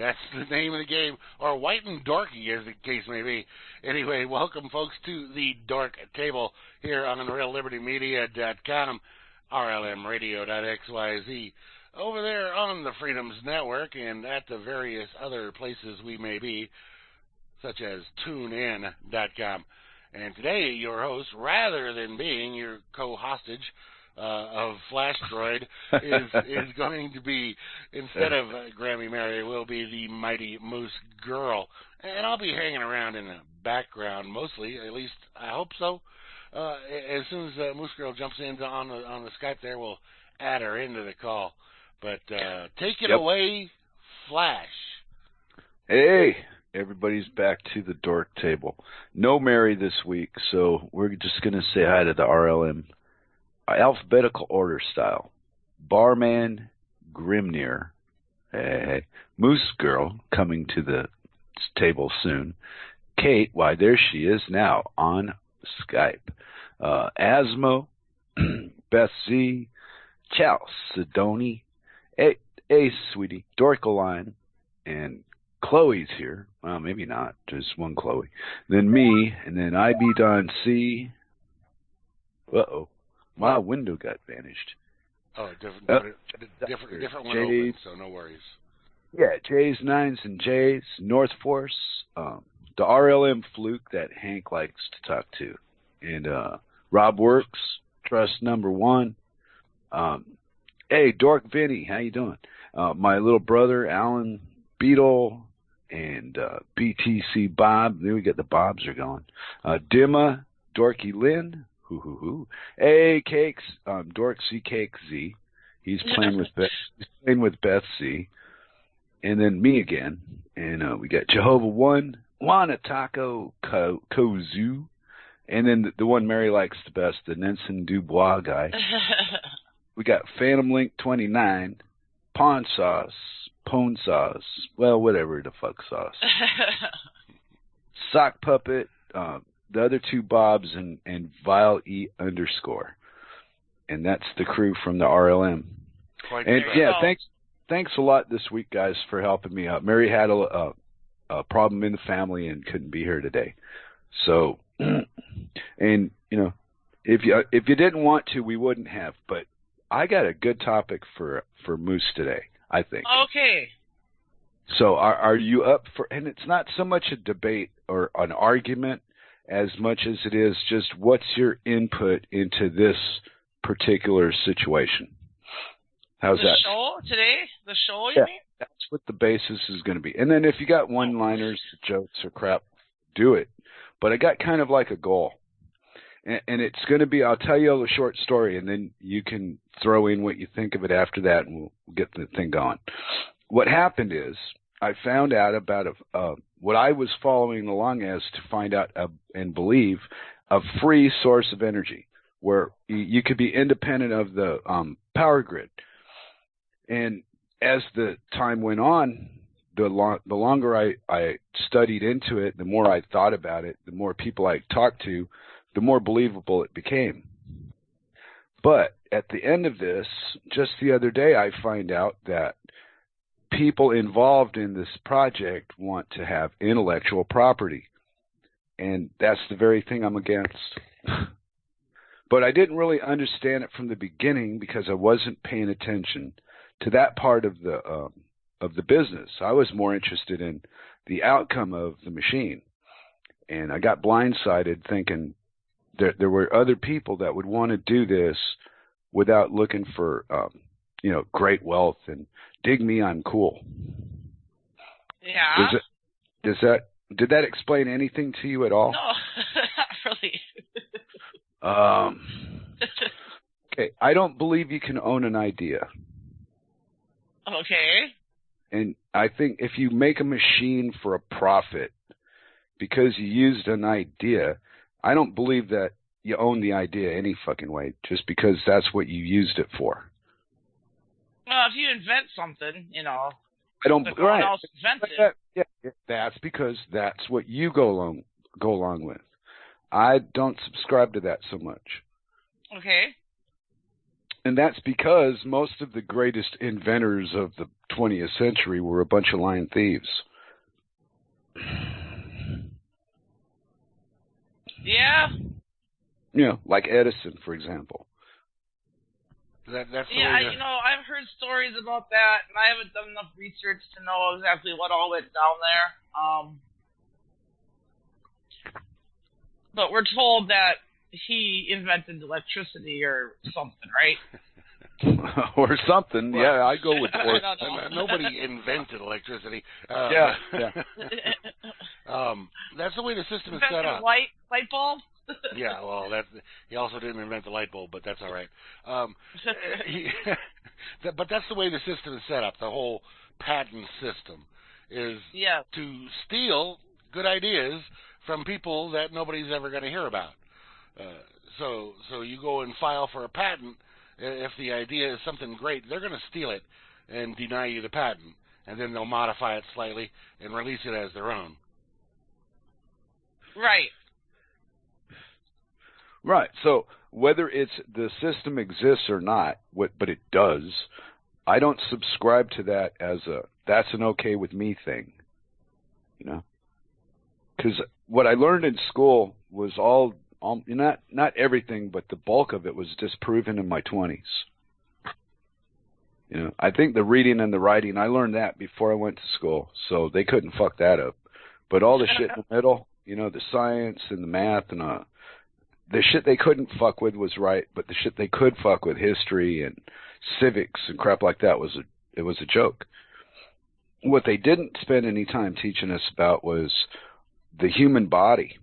That's the name of the game, or White and Dorky, as the case may be. Anyway, welcome, folks, to the Dork Table here on RealLibertyMedia.com, RLMRadio.xyz, over there on the Freedoms Network, and at the various other places we may be, such as TuneIn.com. And today, your host, rather than being your co-hostage of Flash Droid, is going to be, instead of Grammy Mary, will be the mighty mOOsegurl. And I'll be hanging around in the background mostly, at least I hope so. As soon as mOOsegurl jumps in on the Skype there, we'll add her into the call. But take it away, Flash. Hey, everybody's back to the Dork Table. No Mary this week, so we're just going to say hi to the RLM. Alphabetical order style. Barman Grimnir. Hey. mOOsegurl coming to the table soon. Kate, why there she is now on Skype. Asmo, Beth Z, Chow, Sidoni, hey sweetie, Dorkaline, and Chloe's here. Well, maybe not, just one Chloe. Then me, and then IB Don C. Uh-oh. My window got vanished. Oh, different one open, so no worries. Yeah, J's, Nines, and J's, North Force, the RLM fluke that Hank likes to talk to, and Rob Works, Trust Number One. Hey, Dork Vinny, how you doing? My little brother, Alan Beetle, and BTC Bob. There we get the Bobs are going. Dimma, Dorky Lynn. Hey, Cakes, Dork C Cake Z. He's playing with Beth C. And then me again. And we got Jehovah One, Juana Taco Kozu. And then the one Mary likes the best, the Nenson Dubois guy. We got Phantom Link 29, Pawn Sauce, Pone Sauce, well, whatever the fuck sauce. Sock Puppet, the other two Bobs, and Vile E _. And that's the crew from the RLM. And yeah, thanks a lot this week, guys, for helping me out. Mary had a problem in the family and couldn't be here today. So, and you know, if you didn't want to, we wouldn't have. But I got a good topic for Moose today, I think. Okay. So are you up for? And it's not so much a debate or an argument as much as it is just what's your input into this particular situation. How's that? The show today? The show, you mean? That's what the basis is going to be. And then if you got one-liners, jokes, or crap, do it. But I got kind of like a goal. And it's going to be, I'll tell you a short story, and then you can throw in what you think of it after that, and we'll get the thing going. What happened is I found out about what I was following along as to find out and believe a free source of energy where you could be independent of the power grid. And as the time went on, the longer I studied into it, the more I thought about it, the more people I talked to, the more believable it became. But at the end of this, just the other day, I find out that people involved in this project want to have intellectual property. And that's the very thing I'm against. But I didn't really understand it from the beginning because I wasn't paying attention to that part of the business. I was more interested in the outcome of the machine. And I got blindsided thinking there were other people that would want to do this without looking for great wealth and dig me, I'm cool. Yeah. Did that explain anything to you at all? No, not really. Okay, I don't believe you can own an idea. Okay. And I think if you make a machine for a profit because you used an idea, I don't believe that you own the idea any fucking way just because that's what you used it for. Well, if you invent something, I don't. Right. Else invents it. Yeah, that's because that's what you go along with. I don't subscribe to that so much. Okay. And that's because most of the greatest inventors of the 20th century were a bunch of lying thieves. Yeah. You know, like Edison, for example. That's the Yeah, way to... I've heard stories about that, and I haven't done enough research to know exactly what all went down there. But we're told that he invented electricity or something, right? Or something. Well, yeah, I go with I or. don't know. Nobody invented electricity. Yeah. That's the way the system is set Invented up. light bulb? Yeah, well, he also didn't invent the light bulb, but that's all right. But that's the way the system is set up. The whole patent system is to steal good ideas from people that nobody's ever going to hear about. So you go and file for a patent. If the idea is something great, they're going to steal it and deny you the patent, and then they'll modify it slightly and release it as their own. Right. Right. So whether it's the system exists or not, but it does, I don't subscribe to that as that's an okay with me thing. You know, because what I learned in school was all not everything, but the bulk of it was disproven in my 20s. You know, I think the reading and the writing, I learned that before I went to school, so they couldn't fuck that up. But all the shit in the middle, you know, the science and the math and the shit they couldn't fuck with was right, but the shit they could fuck with, history and civics and crap like that, was a joke. What they didn't spend any time teaching us about was the human body.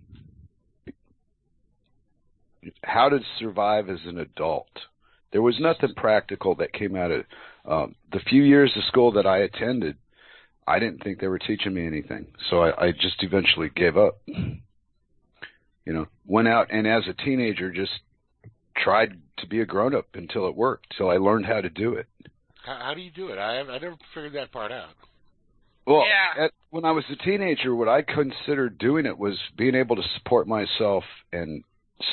How to survive as an adult. There was nothing practical that came out of the few years of school that I attended. I didn't think they were teaching me anything, so I just eventually gave up. You know, went out and as a teenager just tried to be a grown-up until it worked, till I learned how to do it. How do you do it? I never figured that part out. Well, when I was a teenager, what I considered doing it was being able to support myself and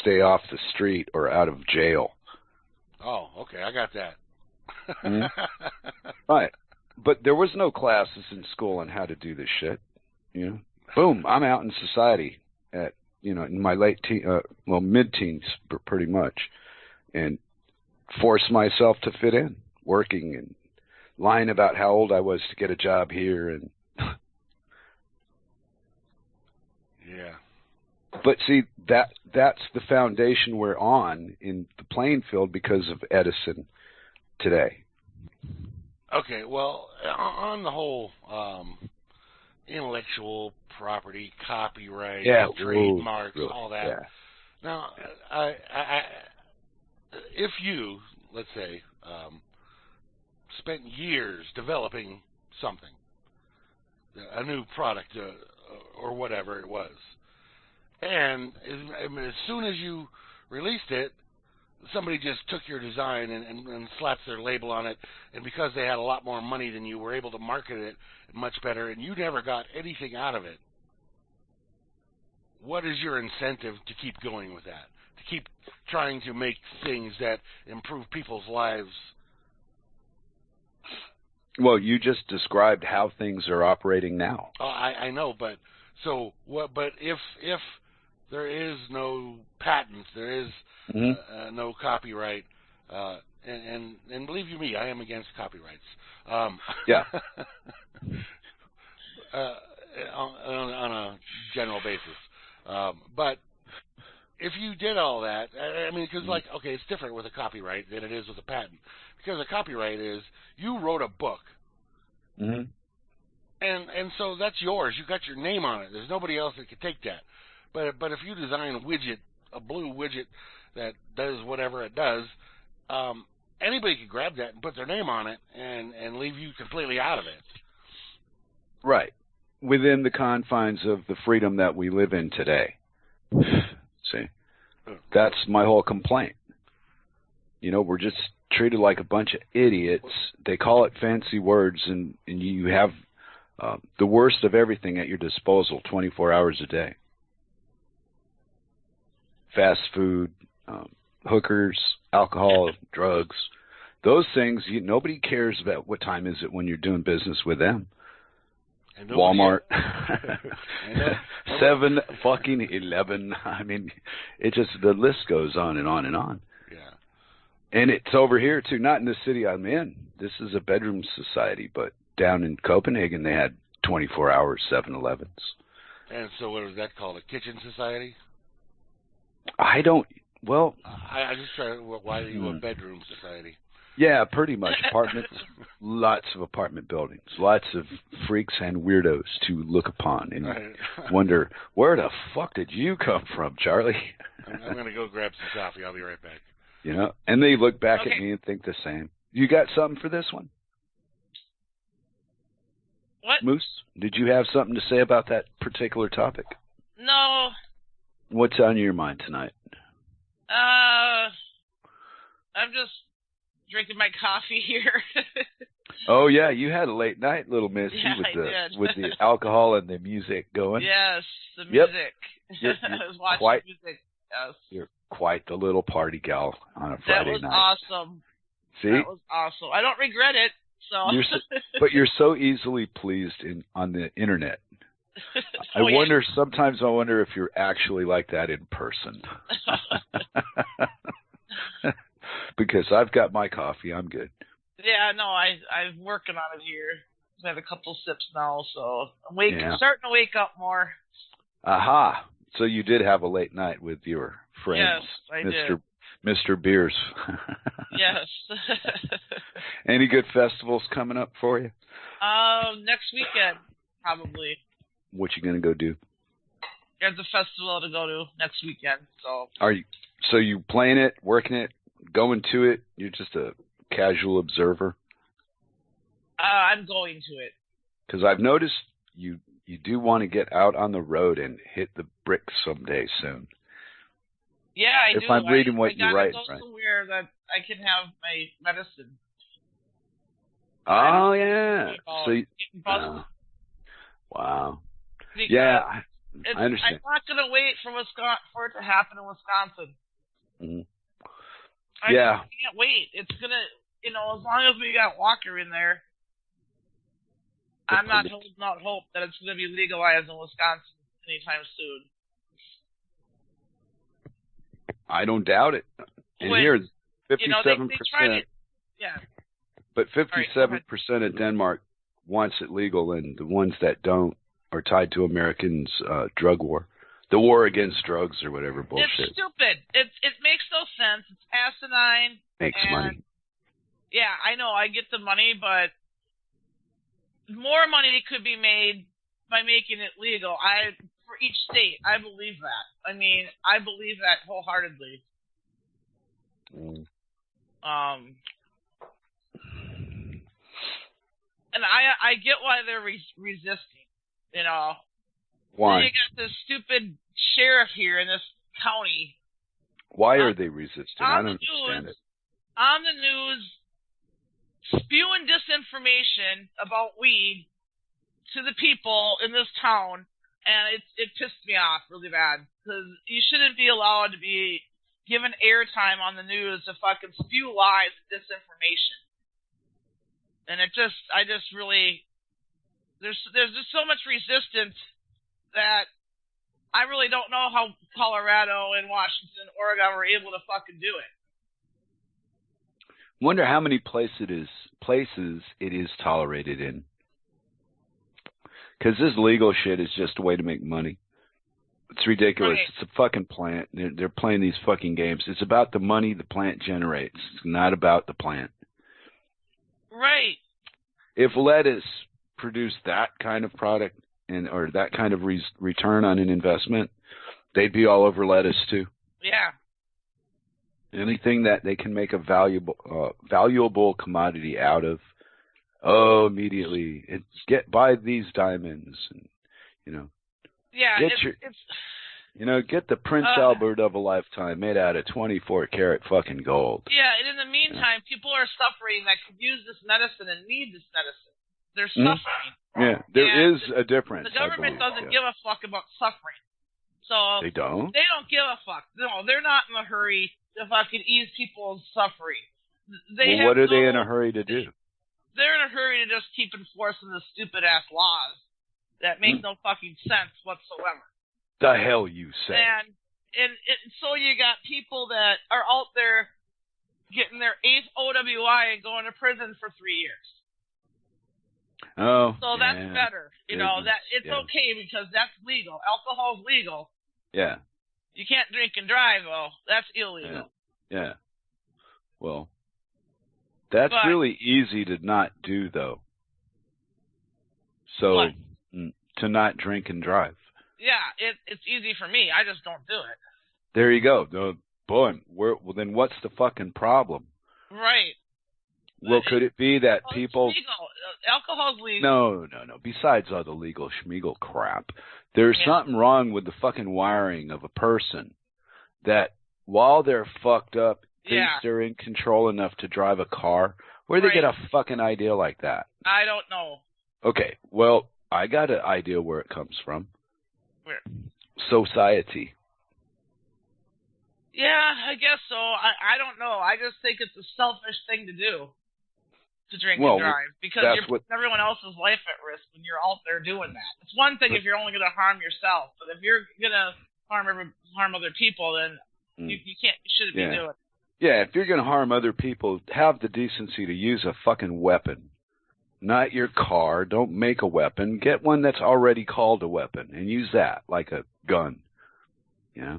stay off the street or out of jail. Oh, okay, I got that. Mm-hmm. Right. But there was no classes in school on how to do this shit. You know, boom, I'm out in society at, you know, in my mid-teens, pretty much, and forced myself to fit in, working and lying about how old I was to get a job here, and yeah. But see, that's the foundation we're on in the playing field because of Edison today. Okay, well, on the whole, intellectual property, copyright, trademarks, all that. Yeah. Now, if you, let's say, spent years developing something, a new product or whatever it was, and as soon as you released it, somebody just took your design and slapped their label on it, and because they had a lot more money than you, were able to market it much better, and you never got anything out of it. What is your incentive to keep going with that? To keep trying to make things that improve people's lives? Well, you just described how things are operating now. Oh, I know, but so what? But if there is no patents, there is no copyright, and believe you me, I am against copyrights. Yeah. On a general basis, but if you did all that, I mean, because like, okay, it's different with a copyright than it is with a patent, because a copyright is you wrote a book, and so that's yours. You got your name on it. There's nobody else that could take that. But if you design a blue widget that does whatever it does, anybody could grab that and put their name on it and leave you completely out of it. Right. Within the confines of the freedom that we live in today. See? That's my whole complaint. You know, we're just treated like a bunch of idiots. They call it fancy words, and you have the worst of everything at your disposal 24 hours a day. Fast food, hookers, alcohol, drugs. those things, nobody cares about what time is it when you're doing business with them. And Walmart, 7-11. I mean, it just, the list goes on and on and on. Yeah. And it's over here too, not in the city I'm in. This is a bedroom society, but down in Copenhagen they had 24-hour 7-Elevens. And so what was that called? A kitchen society? I don't. Well, I just try. Why are you a bedroom society? Yeah, pretty much. Apartments, lots of apartment buildings, lots of freaks and weirdos to look upon and wonder, where the fuck did you come from, Charlie? I'm going to go grab some coffee. I'll be right back. You know, and they look back at me and think the same. You got something for this one? What? Moose, did you have something to say about that particular topic? No. What's on your mind tonight? I'm just drinking my coffee here. Oh yeah, you had a late night, little missy, yeah, with the alcohol and the music going. Yes, the music. You're I was watching music. Yes. You're quite the little party gal on a Friday night. That was awesome. See? That was awesome. I don't regret it. So. But you're so easily pleased on the internet. Sometimes I wonder if you're actually like that in person. Because I've got my coffee, I'm good. Yeah, no, I'm working on it here. I've had a couple sips now, so I'm starting to wake up more. Aha! So you did have a late night with your friends, yes, I did. Mr. Beers. Yes. Any good festivals coming up for you? Next weekend, probably. What you gonna go do? There's a festival to go to next weekend. So. So you playing it, working it, going to it? You're just a casual observer? I'm going to it. Because I've noticed you do want to get out on the road and hit the bricks someday soon. Yeah, I do. If I'm reading what you write, I gotta go somewhere that I can have my medicine. Oh yeah. Wow. Because yeah, I understand. I'm not gonna wait for it to happen in Wisconsin. Mm-hmm. I can't wait. It's gonna, as long as we got Walker in there, I'm not holding out hope that it's gonna be legalized in Wisconsin anytime soon. I don't doubt it. And here, 57%. Yeah. But 57% of Denmark wants it legal, and the ones that don't are tied to Americans' drug war. The war against drugs or whatever bullshit. It's stupid. It makes no sense. It's asinine. Makes money. Yeah, I know. I get the money, but more money could be made by making it legal. For each state, I believe that. I mean, I believe that wholeheartedly. And I get why they're resisting. Why? Then you got this stupid sheriff here in this county. Why are they resisting? I don't understand it. On the news, spewing disinformation about weed to the people in this town, and it pissed me off really bad, because you shouldn't be allowed to be given airtime on the news to fucking spew lies and disinformation. And there's just so much resistance that I really don't know how Colorado and Washington, Oregon were able to fucking do it. Wonder how many places it is tolerated in. Because this legal shit is just a way to make money. It's ridiculous. Right. It's a fucking plant. They're playing these fucking games. It's about the money the plant generates. It's not about the plant. Right. If lettuce produced that kind of product or that kind of return on an investment, they'd be all over lettuce too. Yeah. Anything that they can make a valuable commodity out of, immediately buy these diamonds, and Yeah, get the Prince Albert of a lifetime made out of 24-karat fucking gold. Yeah, and in the meantime, people are suffering that could use this medicine and need this medicine. They're suffering. Yeah, there is a difference. The government doesn't give a fuck about suffering. So they don't? They don't give a fuck. No, they're not in a hurry to fucking ease people's suffering. what are they in a hurry to do? They're in a hurry to just keep enforcing the stupid-ass laws that make no fucking sense whatsoever. The hell you say? And so you got people that are out there getting their 8th OWI and going to prison for 3 years. Oh, so that's better. You know, that it's okay because that's legal. Alcohol's legal. Yeah. You can't drink and drive, though. That's illegal. Yeah. Well, that's really easy to not do, though. So, to not drink and drive. Yeah, it's easy for me. I just don't do it. There you go. Boy, well, then what's the fucking problem? Right. Well, could it be that people... It's legal. Alcohol's legal. No. Besides all the legal schmeagle crap, there's something wrong with the fucking wiring of a person that while they're fucked up, thinks they're in control enough to drive a car. Where do they get a fucking idea like that? I don't know. Okay, well, I got an idea where it comes from. Where? Society. Yeah, I guess so. I don't know. I just think it's a selfish thing to do, to drink and drive, because you're putting everyone else's life at risk when you're out there doing that. It's one thing if you're only going to harm yourself, but if you're going to harm other people, then you shouldn't be doing it. Yeah, if you're going to harm other people, have the decency to use a fucking weapon. Not your car. Don't make a weapon. Get one that's already called a weapon and use that like a gun. Yeah.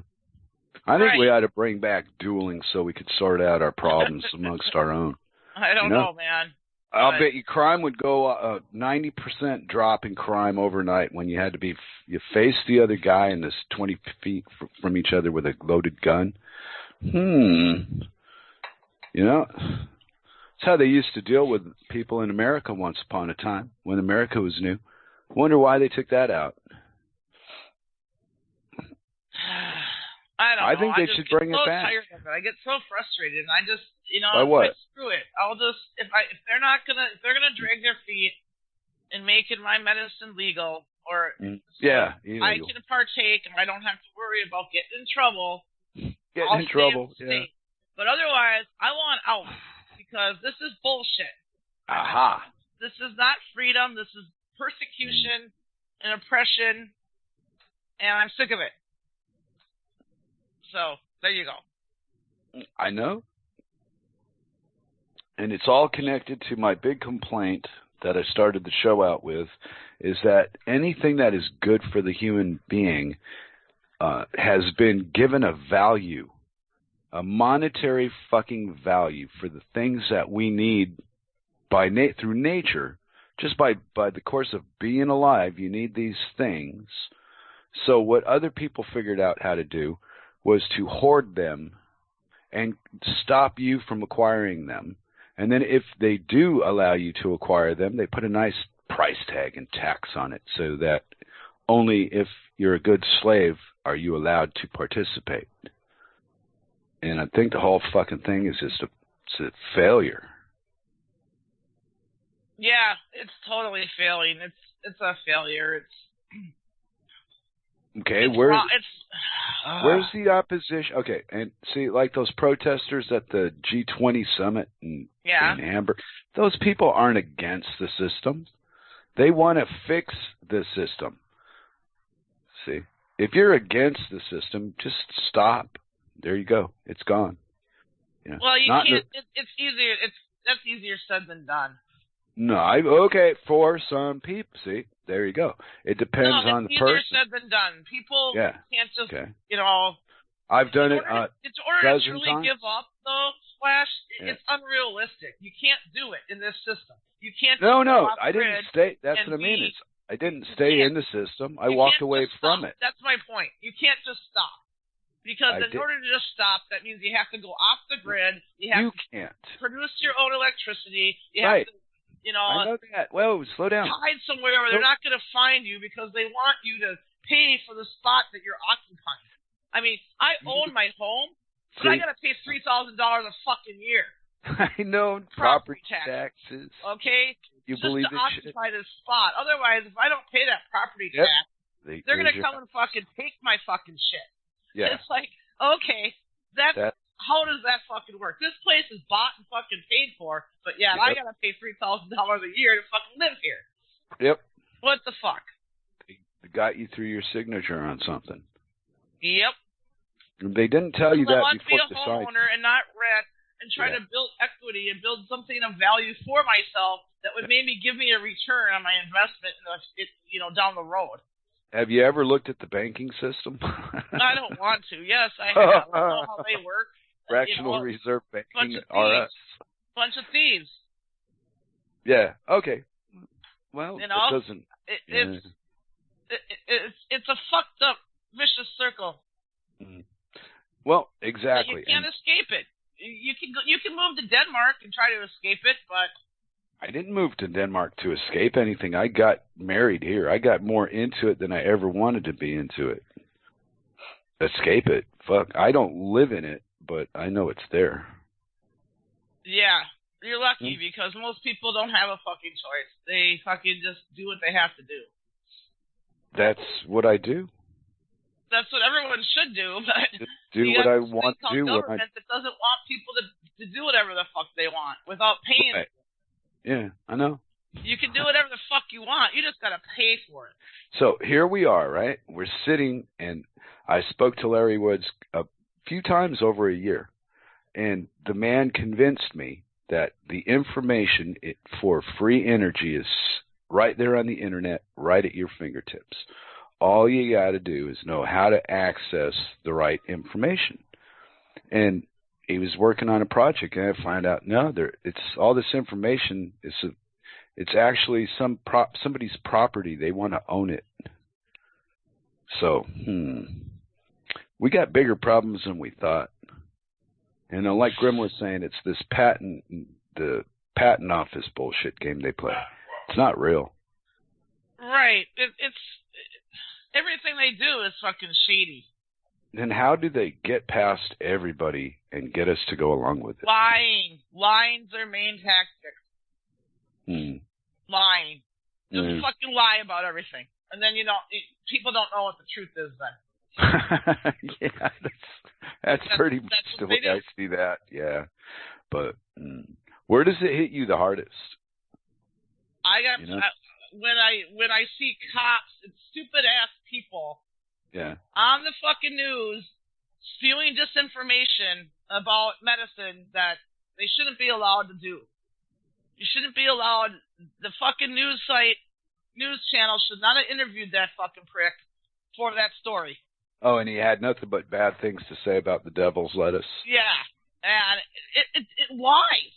I think we ought to bring back dueling so we could sort out our problems amongst our own. I don't know, man. I'll bet you crime would go 90% drop in crime overnight when you had to you face the other guy and this 20 feet from each other with a loaded gun. You know, that's how they used to deal with people in America once upon a time when America was new. Wonder why they took that out. I don't know. I think they should bring it back. Tired of it. I get so frustrated, and I just, By what? Screw it. I'll just if they're gonna drag their feet in making my medicine legal, or illegal. I can partake, and I don't have to worry about getting in trouble. Getting in trouble, yeah. But otherwise, I want out because this is bullshit. Aha. This is not freedom. This is persecution and oppression, and I'm sick of it. So, there you go. I know. And it's all connected to my big complaint that I started the show out with, is that anything that is good for the human being has been given a value, a monetary fucking value for the things that we need through nature. Just by the course of being alive, you need these things. So what other people figured out how to do was to hoard them and stop you from acquiring them. And then if they do allow you to acquire them, they put a nice price tag and tax on it so that only if you're a good slave are you allowed to participate. And I think the whole fucking thing is just a failure. Yeah, it's totally failing. It's a failure. It's okay. Where's the opposition? Okay, and see, like those protesters at the G20 summit in Hamburg, those people aren't against the system. They want to fix the system. See, if you're against the system, just stop. There you go. It's gone. Yeah. Well, you can't. It's easier. That's easier said than done. No, okay, for some people. See, there you go. It depends on the person. It's easier said than done. People can't just, I've done it it's order to truly times. give up, though, Flash, it's unrealistic. You can't do it in this system. You can't. No, I didn't stay. That's what I mean. I didn't stay in the system. I walked away from it. That's my point. You can't just stop. Because in order to just stop, that means you have to go off the grid. You can't produce your own electricity. You have to. I know that. Well, slow down. Hide somewhere where they're not going to find you because they want you to pay for the spot that you're occupying. I mean, I own my home, but I got to pay $3,000 a fucking year. I know property taxes. Okay, you believe just to occupy this spot. Otherwise, if I don't pay that property tax, they're going to come and fucking take my fucking shit. Yeah. It's like, okay, that's how does that fucking work? This place is bought and fucking paid for, but yeah, I gotta pay $3,000 a year to fucking live here. Yep. What the fuck? They got you through your signature on something. Yep. They didn't tell you that I want to be before a homeowner and not rent and try to build equity and build something of value for myself that would maybe give me a return on my investment, down the road. Have you ever looked at the banking system? I don't want to. Yes, I have. I know how they work. Fractional reserve banking, Bunch of thieves. Yeah. Okay. Well, it doesn't. It's a fucked up vicious circle. Well, exactly. You can't escape it. You can move to Denmark and try to escape it, but I didn't move to Denmark to escape anything. I got married here. I got more into it than I ever wanted to be into it. Escape it? Fuck. I don't live in it, but I know it's there. Yeah. You're lucky because most people don't have a fucking choice. They fucking just do what they have to do. That's what I do. That's what everyone should do, but just do what I want to do. Government that doesn't want people to do whatever the fuck they want without paying. Right. Yeah, I know. You can do whatever the fuck you want. You just gotta pay for it. So here we are, right? We're sitting, and I spoke to Larry Woods a few times over a year, and the man convinced me that the information for free energy is right there on the internet, right at your fingertips. All you got to do is know how to access the right information. And he was working on a project, and I find out it's all this information. It's actually somebody's property. They want to own it. So, we got bigger problems than we thought. And like Grim was saying, it's this the patent office bullshit game they play. It's not real. Right. It's everything they do is fucking shady. Then how do they get past everybody and get us to go along with it? Lying. Lying's their main tactic. Lying. Just fucking lie about everything. And then, people don't know what the truth is then. Yeah, that's pretty much the way I see that. Yeah. But where does it hit you the hardest? When I see cops and stupid ass people on the fucking news spewing disinformation about medicine that they shouldn't be allowed to do. You shouldn't be allowed. The fucking news channel should not have interviewed that fucking prick for that story. Oh, and he had nothing but bad things to say about the devil's lettuce. Yeah, and it lies.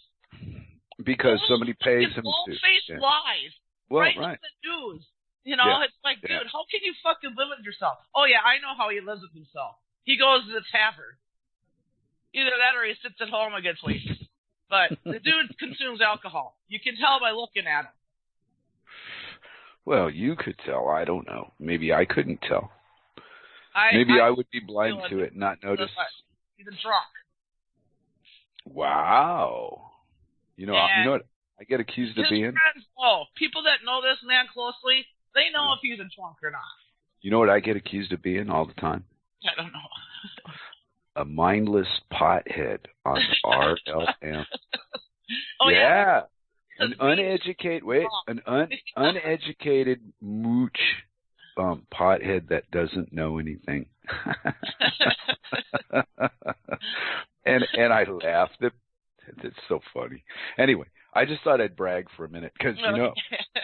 Because somebody pays him to. Full-faced lies. Well, right in the news. It's like, dude, how can you fucking live with yourself? Oh, yeah, I know how he lives with himself. He goes to the tavern. Either that or he sits at home and gets wasted. But the dude consumes alcohol. You can tell by looking at him. Well, you could tell. I don't know. Maybe I couldn't tell. Maybe I would be blind to it and not notice. He's a drunk. Wow. You know what I get accused of being? People that know this man closely, they know if he's a drunk or not. You know what I get accused of being all the time? I don't know. A mindless pothead on RLM. Oh, yeah. An uneducated mooch pothead that doesn't know anything. and I laughed. It's so funny. Anyway, I just thought I'd brag for a minute because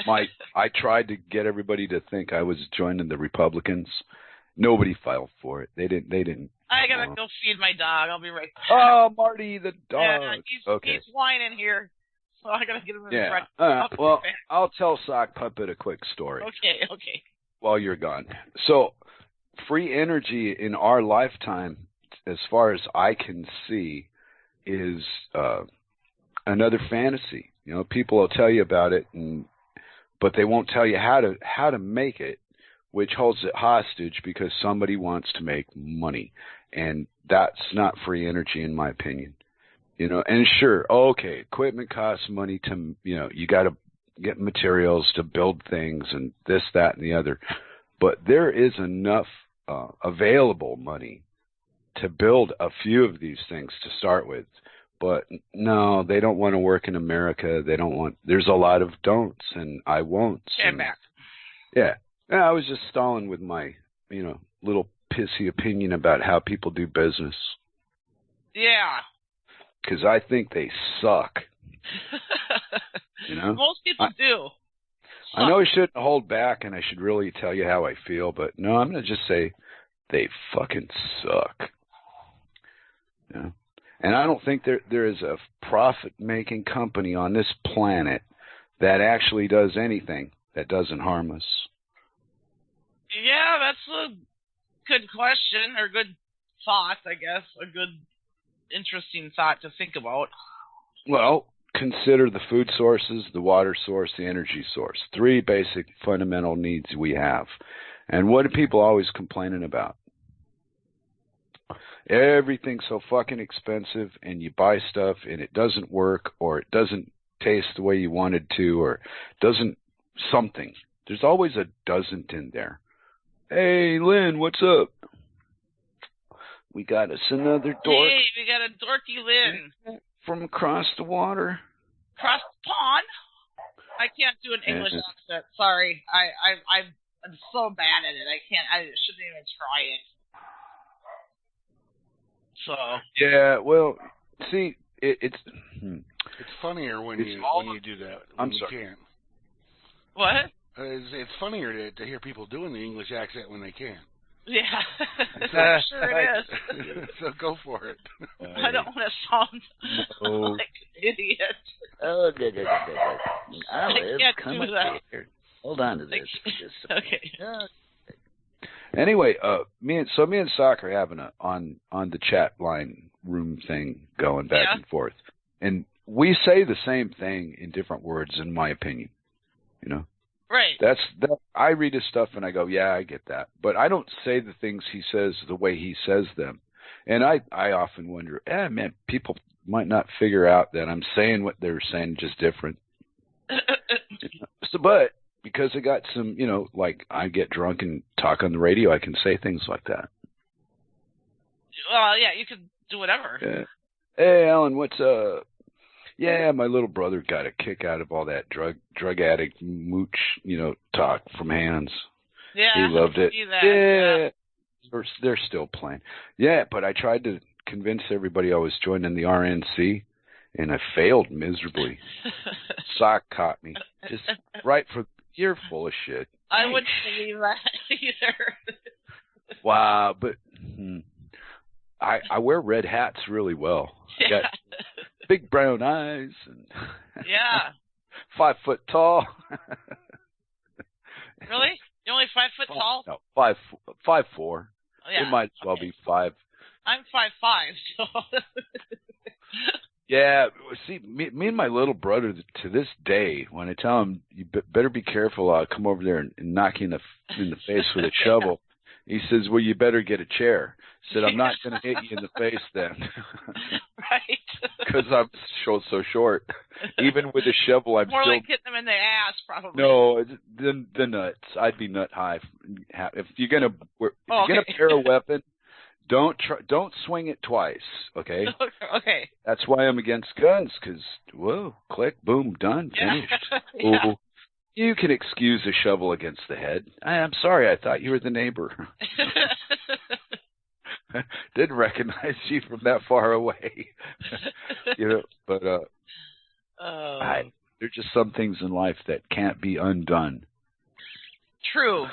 I tried to get everybody to think I was joining the Republicans. Nobody filed for it. They didn't. I gotta go feed my dog. I'll be right back. Oh, Marty the dog. Yeah, he's whining here, so I gotta get him his breakfast. Well, I'll tell Sock Puppet a quick story. Okay. While you're gone. So, free energy in our lifetime, as far as I can see, is another fantasy. People will tell you about it, but they won't tell you how to make it, which holds it hostage because somebody wants to make money, and that's not free energy in my opinion. And sure, okay, equipment costs money to you got to get materials to build things and this, that, and the other, but there is enough available money to build a few of these things to start with. But no, they don't want to work in America. They don't want. There's a lot of don'ts and I won'ts. Stand back. Yeah. I was just stalling with my, little pissy opinion about how people do business. Yeah. Because I think they suck. Most people do. I know I shouldn't hold back and I should really tell you how I feel, but no, I'm going to just say they fucking suck. Yeah. And I don't think there is a profit-making company on this planet that actually does anything that doesn't harm us. Yeah, that's a good question, or good thought, I guess. A good, interesting thought to think about. Well, consider the food sources, the water source, the energy source. 3 basic fundamental needs we have. And what are people always complaining about? Everything's so fucking expensive, and you buy stuff and it doesn't work, or it doesn't taste the way you wanted to, or doesn't something. There's always a doesn't in there. Hey, Lynn, what's up? We got us another dork. Hey, we got a dorky Lynn. From across the water. Across the pond? I can't do an English accent. Sorry. I'm so bad at it. I shouldn't even try it. So. Yeah, well, see, it's funnier when you do that. I'm sorry. You can't. What? It's funnier to hear people doing the English accent when they can. Yeah, sure it is. So go for it. I don't want to sound like an idiot. Oh, good. Olive, can't come do up that. here. Hold on to this. Okay. Anyway, me and Sock are having on the chat line room thing going back and forth, and we say the same thing in different words, in my opinion. Right. I read his stuff and I go, yeah, I get that, but I don't say the things he says the way he says them, and I often wonder, man, people might not figure out that I'm saying what they're saying, just different. But because I got some, like I get drunk and talk on the radio, I can say things like that. Well, yeah, you can do whatever. Yeah. Hey, Alan, what's up? Yeah, my little brother got a kick out of all that drug addict mooch, talk from Hans. Yeah, he loved it. I see that. Yeah. They're still playing. Yeah, but I tried to convince everybody I was joining the RNC, and I failed miserably. Sock caught me. Just right for... You're full of shit. I wouldn't believe that either. Wow, but I wear red hats really well. I got big brown eyes and 5 foot tall. Really? You're only 5 foot tall? No, 5'4". Oh, yeah. It might as well be 5. I'm 5'5", so. Yeah, see, me and my little brother, to this day, when I tell him, you better be careful, I'll come over there and knock you in the face with a shovel, he says, well, you better get a chair. I said, I'm not going to hit you in the face then. Right. Because I'm so short. Even with a shovel, I'm more still... like hitting them in the ass, probably. No, the nuts. I'd be nut high. If you're going to pair a weapon... Don't swing it twice, okay? Okay. That's why I'm against guns, because, whoa, click, boom, done, finished. Yeah. Oh, you can excuse a shovel against the head. I'm sorry, I thought you were the neighbor. Didn't recognize you from that far away. But there are just some things in life that can't be undone. True.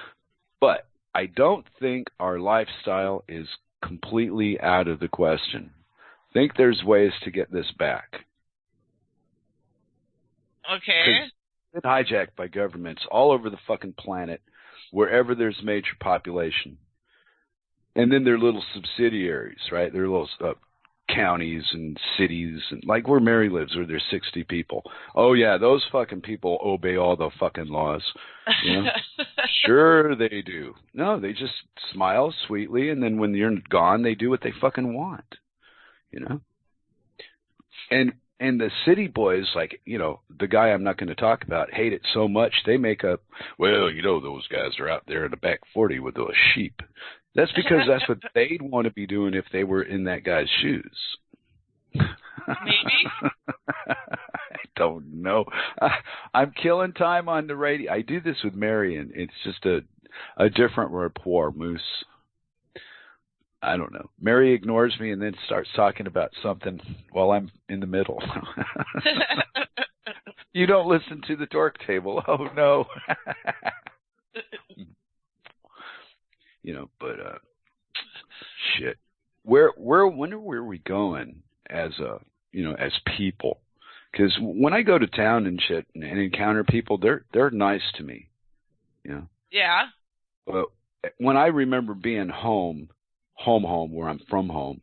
But I don't think our lifestyle is completely out of the question. I think there's ways to get this back. Okay. It's been hijacked by governments all over the fucking planet, wherever there's major population. And then their little subsidiaries, right? Their little counties and cities, and like where Mary lives, where there's 60 people. Oh yeah, those fucking people obey all the fucking laws. Sure they do. No, they just smile sweetly, and then when you're gone, they do what they fucking want. And the city boys, like, the guy I'm not going to talk about, hate it so much they make up, well, those guys are out there in the back 40 with those sheep. That's because that's what they'd want to be doing if they were in that guy's shoes. Maybe. I don't know. I'm killing time on the radio. I do this with Marion. It's just a different rapport, Moose. I don't know. Mary ignores me and then starts talking about something while I'm in the middle. You don't listen to the Dork Table. Oh, no. But shit. When are we going as as people? Because when I go to town and shit and encounter people, they're nice to me. Yeah. But when I remember being home where I'm from home,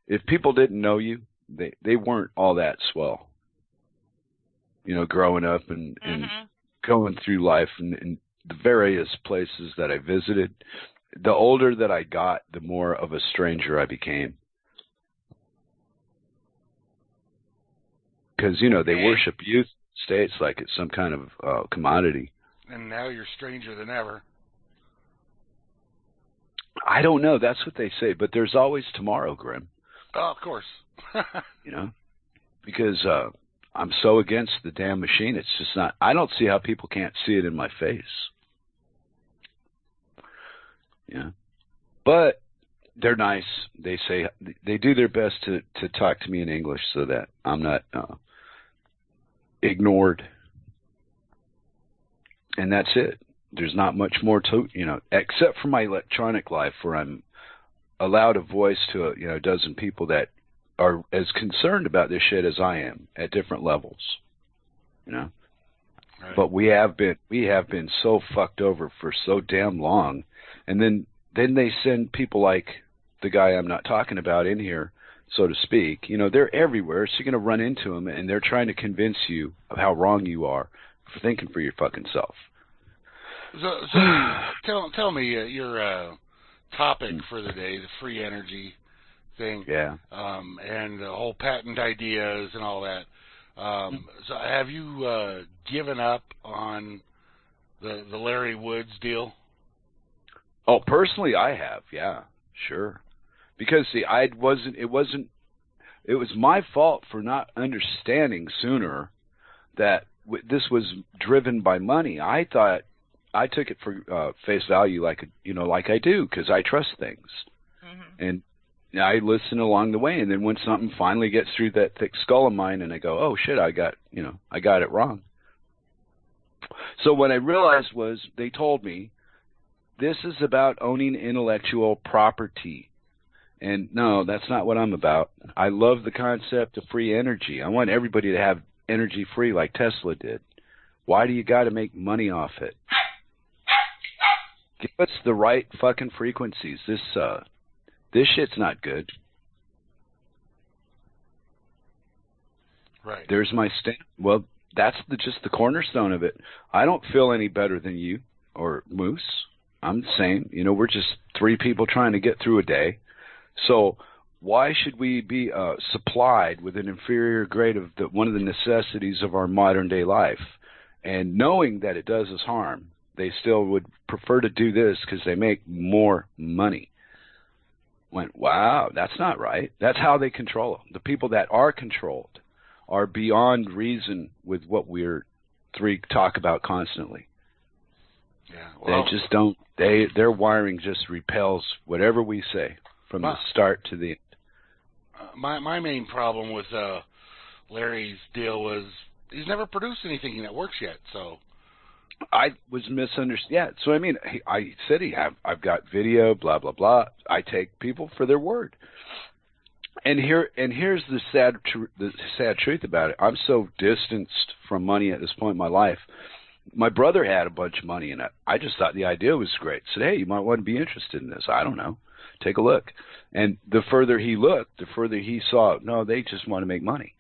if people didn't know you, they weren't all that swell. Growing up and going through life and the various places that I visited, the older that I got, the more of a stranger I became. Because, they worship youth states like it's some kind of commodity. And now you're stranger than ever. I don't know. That's what they say. But there's always tomorrow, Grim. Oh, of course. Because I'm so against the damn machine. It's just not. I don't see how people can't see it in my face. But they're nice. They say they do their best to talk to me in English so that I'm not ignored. And that's it. There's not much more to, except for my electronic life where I'm allowed a voice to a dozen people that are as concerned about this shit as I am at different levels. Right. But we have been so fucked over for so damn long, and then they send people like the guy I'm not talking about in here, so to speak. They're everywhere, so you're going to run into them, and they're trying to convince you of how wrong you are for thinking for your fucking self. So tell me your topic for the day, the free energy thing. Yeah. And the whole patent ideas and all that. So have you given up on the Larry Woods deal? Oh, personally, I have. Yeah, sure. Because see, it was my fault for not understanding sooner that this was driven by money. I thought I took it for face value, like I do, because I trust things, and I listen along the way. And then when something finally gets through that thick skull of mine, and I go, "Oh shit, I got it wrong." So what I realized was they told me this is about owning intellectual property. And no, that's not what I'm about. I love the concept of free energy. I want everybody to have energy free like Tesla did. Why do you got to make money off it? Give us the right fucking frequencies. This shit's not good. Right. There's my stand. Well, that's just the cornerstone of it. I don't feel any better than you or Moose. I'm the same. We're just three people trying to get through a day. So why should we be supplied with an inferior grade of one of the necessities of our modern day life? And knowing that it does us harm, they still would prefer to do this because they make more money. Went, wow, that's not right. That's how they control them. The people that are controlled are beyond reason with what we're three talk about constantly. Yeah, well, they just don't. Their wiring just repels whatever we say from the start to the end. My main problem with Larry's deal was he's never produced anything that works yet. So I was misunderstood. Yeah, so I mean, I said I've got video, blah blah blah. I take people for their word. And here's the sad truth about it. I'm so distanced from money at this point in my life. My brother had a bunch of money, and I just thought the idea was great. I said, hey, you might want to be interested in this. I don't know. Take a look. And the further he looked, the further he saw, no, they just want to make money.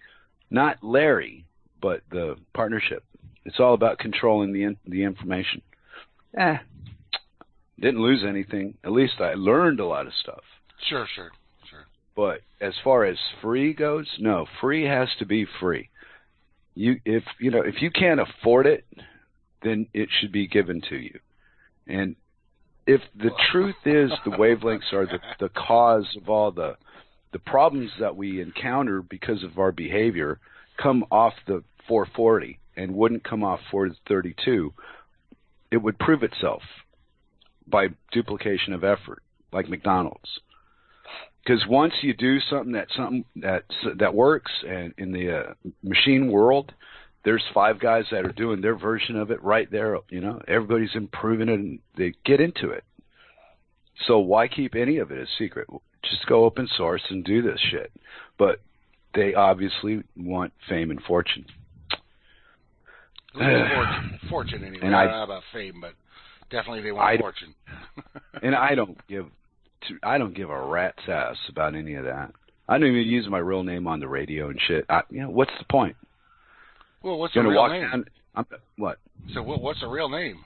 Not Larry, but the partnership. It's all about controlling the information. Didn't lose anything. At least I learned a lot of stuff. Sure. But as far as free goes, no, free has to be free. If you can't afford it, then it should be given to you. And if the truth is the wavelengths are the cause of all the problems that we encounter because of our behavior come off the 440 and wouldn't come off 432, it would prove itself by duplication of effort, like McDonald's. Because once you do something that works, and in the machine world, there's 5 guys that are doing their version of it right there. You know, everybody's improving it, and they get into it. So why keep any of it a secret? Just go open source and do this shit. But they obviously want fame and fortune. Fortune anyway. And I don't know about fame, but definitely they want fortune. And I don't give a rat's ass about any of that. I don't even use my real name on the radio and shit. What's the point? Well, what's the real name? What? So what's a real name?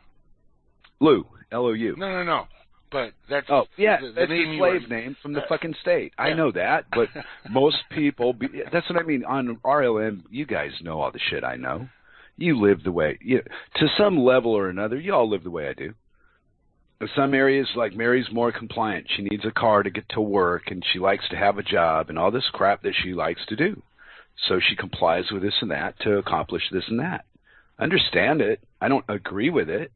Lou, L-O-U. No. But that's that's the slave name from the fucking state. I know that, but most people. That's what I mean. On RLM, you guys know all the shit I know. You live the way to some level or another. You all live the way I do. In some areas, like Mary's more compliant. She needs a car to get to work, and she likes to have a job and all this crap that she likes to do. So she complies with this and that to accomplish this and that. I understand it. I don't agree with it.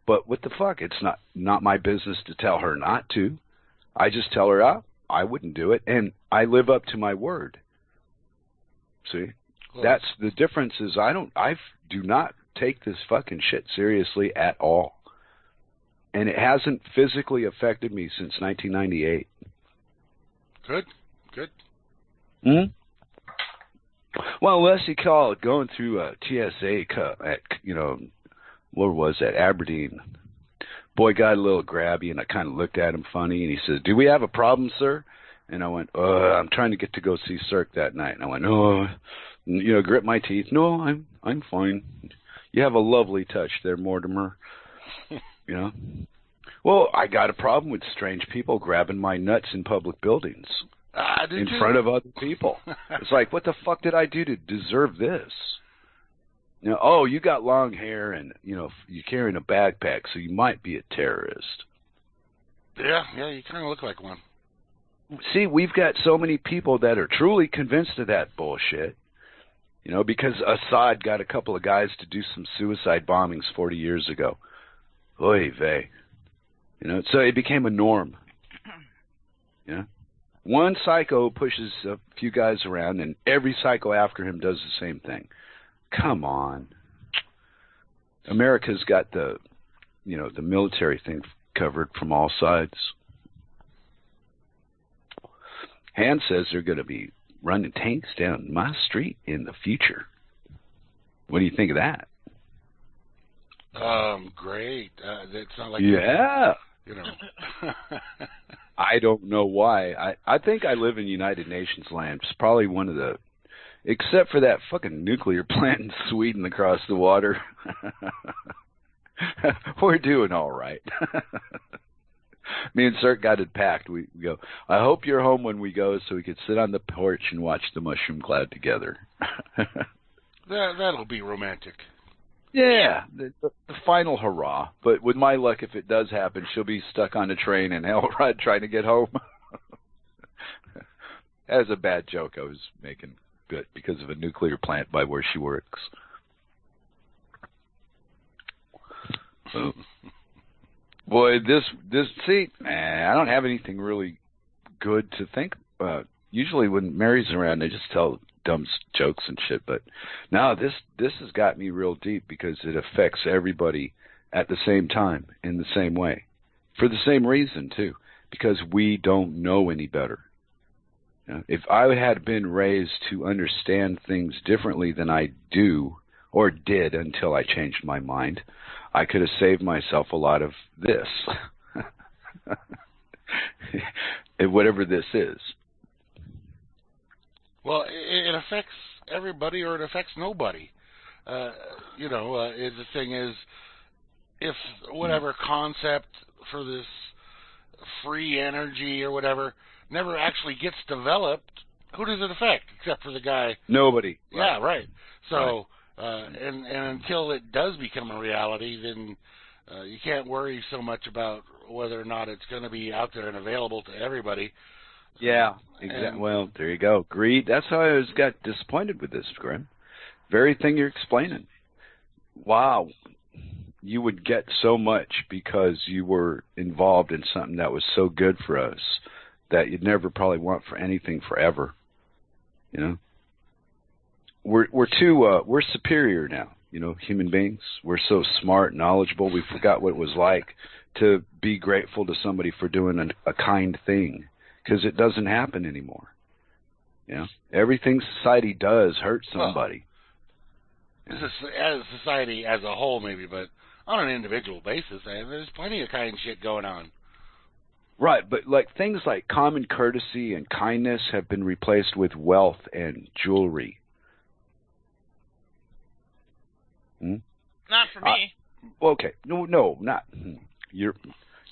But what the fuck? It's not my business to tell her not to. I just tell her, I wouldn't do it, and I live up to my word. See? Well, that's the difference is I do not take this fucking shit seriously at all. And it hasn't physically affected me since 1998. Good. Hmm? Well, unless you call it going through a TSA at, where was that? Aberdeen. Boy got a little grabby, and I kind of looked at him funny, and he says, "Do we have a problem, sir?" And I went, "I'm trying to get to go see Cirque that night." And I went, grit my teeth. "No, I'm fine. You have a lovely touch there, Mortimer." Well, I got a problem with strange people grabbing my nuts in public buildings in front of other people. It's like, what the fuck did I do to deserve this? You got long hair and, you're carrying a backpack, so you might be a terrorist. Yeah, you kind of look like one. See, we've got so many people that are truly convinced of that bullshit, because Assad got a couple of guys to do some suicide bombings 40 years ago. Oy vey. So it became a norm. One psycho pushes a few guys around, and every psycho after him does the same thing. Come on. America's got the military thing covered from all sides. Hand says they're going to be running tanks down my street in the future. What do you think of that? Great. It's not like I don't know why. I think I live in United Nations land. It's probably one of the, except for that fucking nuclear plant in Sweden across the water. We're doing all right. Me and Cirque got it packed. We go, I hope you're home when we go so we could sit on the porch and watch the mushroom cloud together. That'll be romantic. Yeah, the final hurrah. But with my luck, if it does happen, she'll be stuck on a train in Elrod trying to get home. That was a bad joke I was making, good, because of a nuclear plant by where she works. Boy, I don't have anything really good to think about. Usually when Mary's around, I just tell dumb jokes and shit, but now this has got me real deep because it affects everybody at the same time in the same way, for the same reason too, because we don't know any better. If I had been raised to understand things differently than I do or did until I changed my mind, I could have saved myself a lot of this, whatever this is. Well, it affects everybody or it affects nobody. The thing is, if whatever concept for this free energy or whatever never actually gets developed, who does it affect except for the guy? Nobody. Yeah, right. So, and until it does become a reality, then You can't worry so much about whether or not it's going to be out there and available to everybody. Yeah, exactly. Well, there you go. Greed. That's how I got disappointed with this, Grim. Very thing you're explaining. Wow. You would get so much because you were involved in something that was so good for us that you'd never probably want for anything forever. You know? We're superior now, you know, human beings. We're so smart, knowledgeable, we forgot what it was like to be grateful to somebody for doing a kind thing, because it doesn't happen anymore. You know? Everything society does hurts somebody. Well, as a society as a whole, maybe, but on an individual basis, there's plenty of kind shit going on. Right, but like things like common courtesy and kindness have been replaced with wealth and jewelry. Not for me. Okay, no, not. You're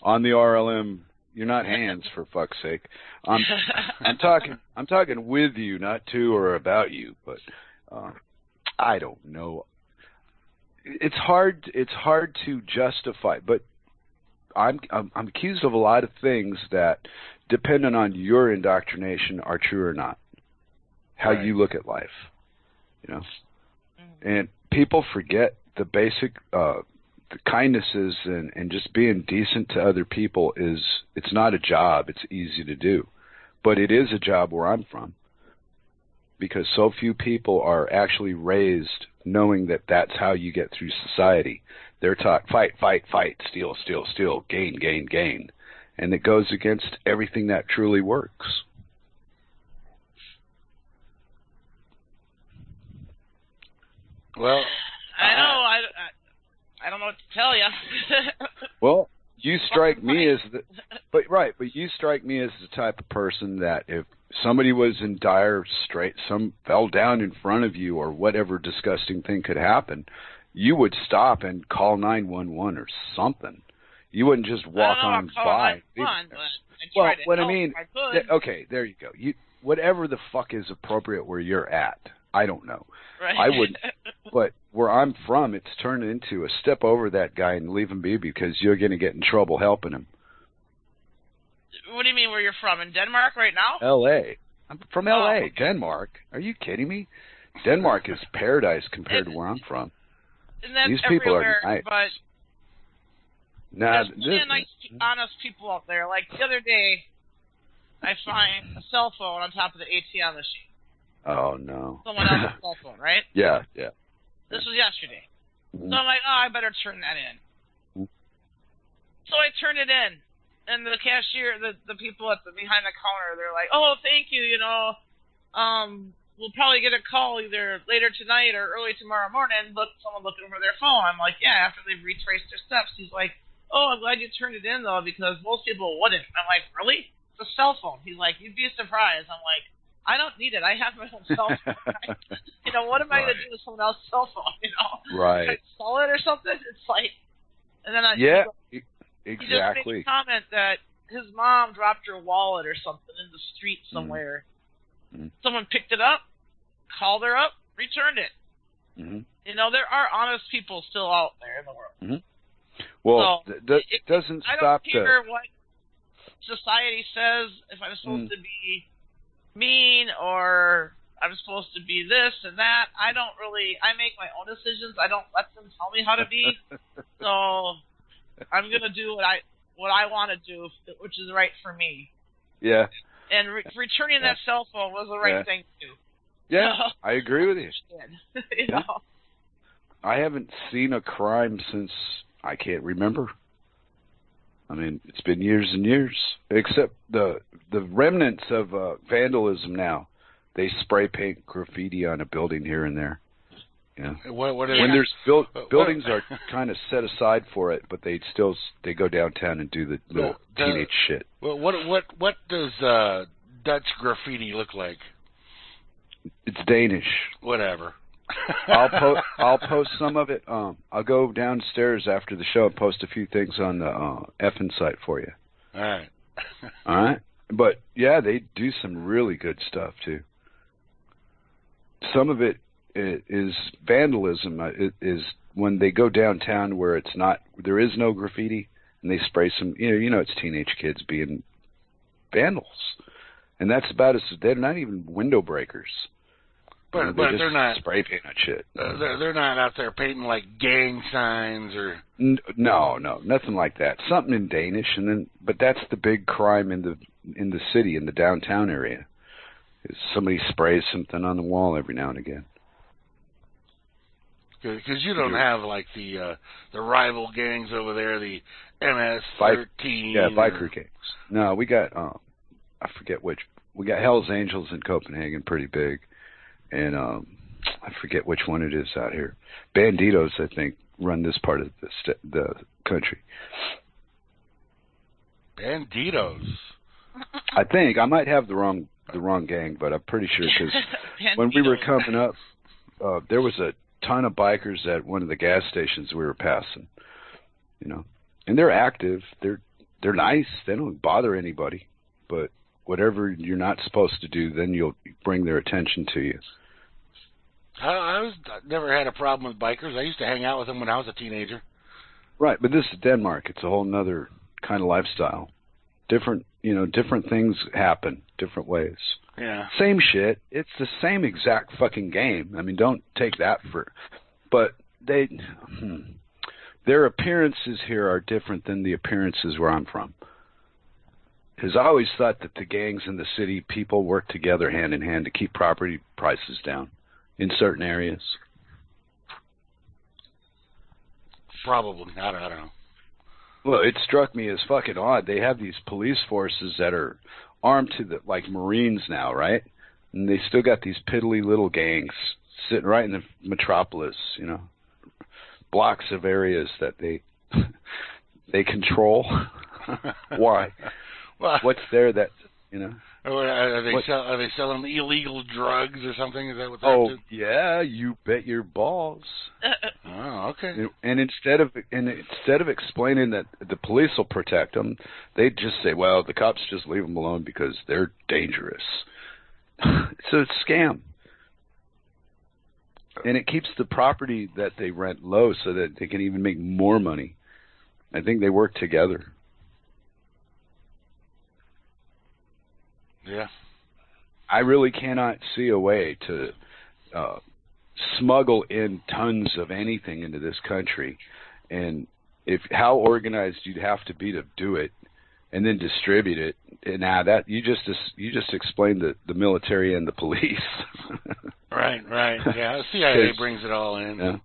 on the RLM. You're not hands, for fuck's sake. I'm talking with you, not to or about you. But I don't know. It's hard to justify, but I'm accused of a lot of things that, depending on your indoctrination, are true or not. How you look at life, you know. And people forget the basic the kindnesses and just being decent to other people it's not a job. It's easy to do, but it is a job where I'm from, because so few people are actually raised knowing that that's how you get through society. They're taught fight, fight, fight, steal, steal, steal, gain, gain, gain, and it goes against everything that truly works. Well, I know. I don't know what to tell you. Well, you strike me as but you strike me as the type of person that if somebody was in dire straits, some fell down in front of you or whatever disgusting thing could happen, you would stop and call 911 or something. You wouldn't just walk on by. Well, what I mean, okay, there you go. Whatever the fuck is appropriate where you're at. I don't know. Right. I wouldn't. But where I'm from, it's turned into a step over that guy and leave him be, because you're going to get in trouble helping him. What do you mean where you're from? In Denmark right now? L.A. I'm from L.A., Denmark. Are you kidding me? Denmark is paradise compared to where I'm from. And that's These people are nice. But there's plenty of nice, honest people out there. Like the other day, I find a cell phone on top of the ATM machine. Oh, no. Someone else's cell phone, right? Yeah. This was yesterday. So I'm like, I better turn that in. So I turn it in. And the cashier, the people behind the counter, they're like, oh, thank you, we'll probably get a call either later tonight or early tomorrow morning, someone looking over their phone. I'm like, yeah, after they've retraced their steps. He's like, oh, I'm glad you turned it in, though, because most people wouldn't. I'm like, really? It's a cell phone. He's like, you'd be surprised. I'm like, I don't need it. I have my own cell phone. What am I going to do with someone else's cell phone, Right. Should I sell it or something? It's like, and then exactly. He just made a comment that his mom dropped her wallet or something in the street somewhere. Someone picked it up, called her up, returned it. There are honest people still out there in the world. Well, so that doesn't stop. I don't care what society says, if I'm supposed to be mean or I'm supposed to be this and that. I make my own decisions. I don't let them tell me how to be. So I'm going to do what I want to do, which is right for me. Yeah. And returning that cell phone was the right thing to do. Yeah, I agree with you. I haven't seen a crime since I can't remember. I mean, it's been years and years. Except the remnants of vandalism now. They spray paint graffiti on a building here and there. Yeah. When there's buildings are kind of set aside for it, but they go downtown and do the little teenage shit. Well, what does Dutch graffiti look like? It's Danish. Whatever. I'll post some of it. I'll go downstairs after the show and post a few things on the effing site for you. All right. All right. But yeah, they do some really good stuff too. Some of it is vandalism. It is when they go downtown where there is no graffiti, and they spray some. It's teenage kids being vandals, and that's about as. They're not even window breakers. But they're not spray painting shit. They're not out there painting like gang signs or. No, nothing like that. Something in Danish, but that's the big crime in the city, in the downtown area. Is somebody sprays something on the wall every now and again. Because you don't have like the rival gangs over there, the MS-13. Yeah, biker gangs. No, we got I forget which. We got Hell's Angels in Copenhagen, pretty big. And I forget which one it is out here. Banditos, I think, run this part of the country. Banditos. I think I might have the wrong gang, but I'm pretty sure because when we were coming up, there was a ton of bikers at one of the gas stations we were passing. And they're active. They're nice. They don't bother anybody. But whatever you're not supposed to do, then you'll bring their attention to you. I never had a problem with bikers. I used to hang out with them when I was a teenager. Right, but this is Denmark. It's a whole nother kind of lifestyle. Different things happen different ways. Yeah. Same shit. It's the same exact fucking game. I mean, don't take that for... But their appearances here are different than the appearances where I'm from. Because I always thought that the gangs in the city, people work together hand in hand to keep property prices down in certain areas. Probably. I don't know. Well, it struck me as fucking odd. They have these police forces that are armed to like Marines now, right? And they still got these piddly little gangs sitting right in the metropolis, blocks of areas that they control. Why? Well, what's there that Are they selling illegal drugs or something? Is that what they're Oh up to? yeah, you bet your balls. Oh, okay. And instead of explaining that the police will protect them, they just say, "Well, the cops just leave them alone because they're dangerous." It's a scam, and it keeps the property that they rent low so that they can even make more money. I think they work together. Yeah. I really cannot see a way to smuggle in tons of anything into this country, and how organized you'd have to be to do it, and then distribute it. And now that you just explained the military and the police. Right. Yeah, CIA brings it all in. Yeah.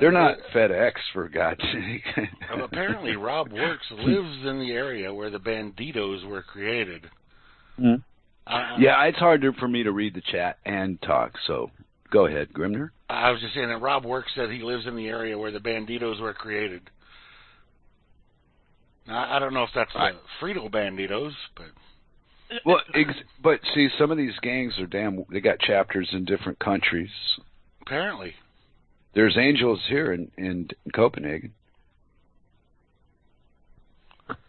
They're not FedEx, for God's sake. Apparently, Rob Works lives in the area where the Banditos were created. Mm-hmm. Yeah, it's harder for me to read the chat and talk, so go ahead, Grimner. I was just saying that Rob Works said he lives in the area where the Banditos were created. Now, I don't know if that's the Frito Banditos, but... Well, but see, some of these gangs are they got chapters in different countries. Apparently. There's Angels here in Copenhagen.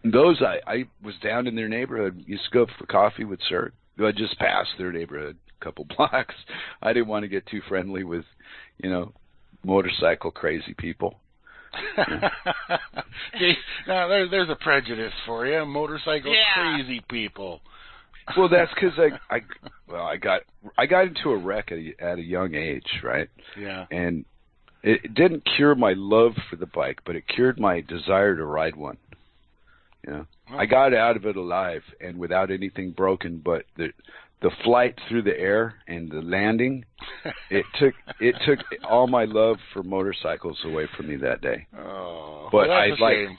Those, I was down in their neighborhood, used to go for coffee with Sir. I just passed their neighborhood a couple blocks. I didn't want to get too friendly with, motorcycle crazy people. See, now there's a prejudice for you, motorcycle crazy people. Well, that's because I got into a wreck at a young age, right? Yeah. And it didn't cure my love for the bike, but it cured my desire to ride one. I got out of it alive and without anything broken, but the flight through the air and the landing, it took all my love for motorcycles away from me that day. Oh, but well, that's a shame.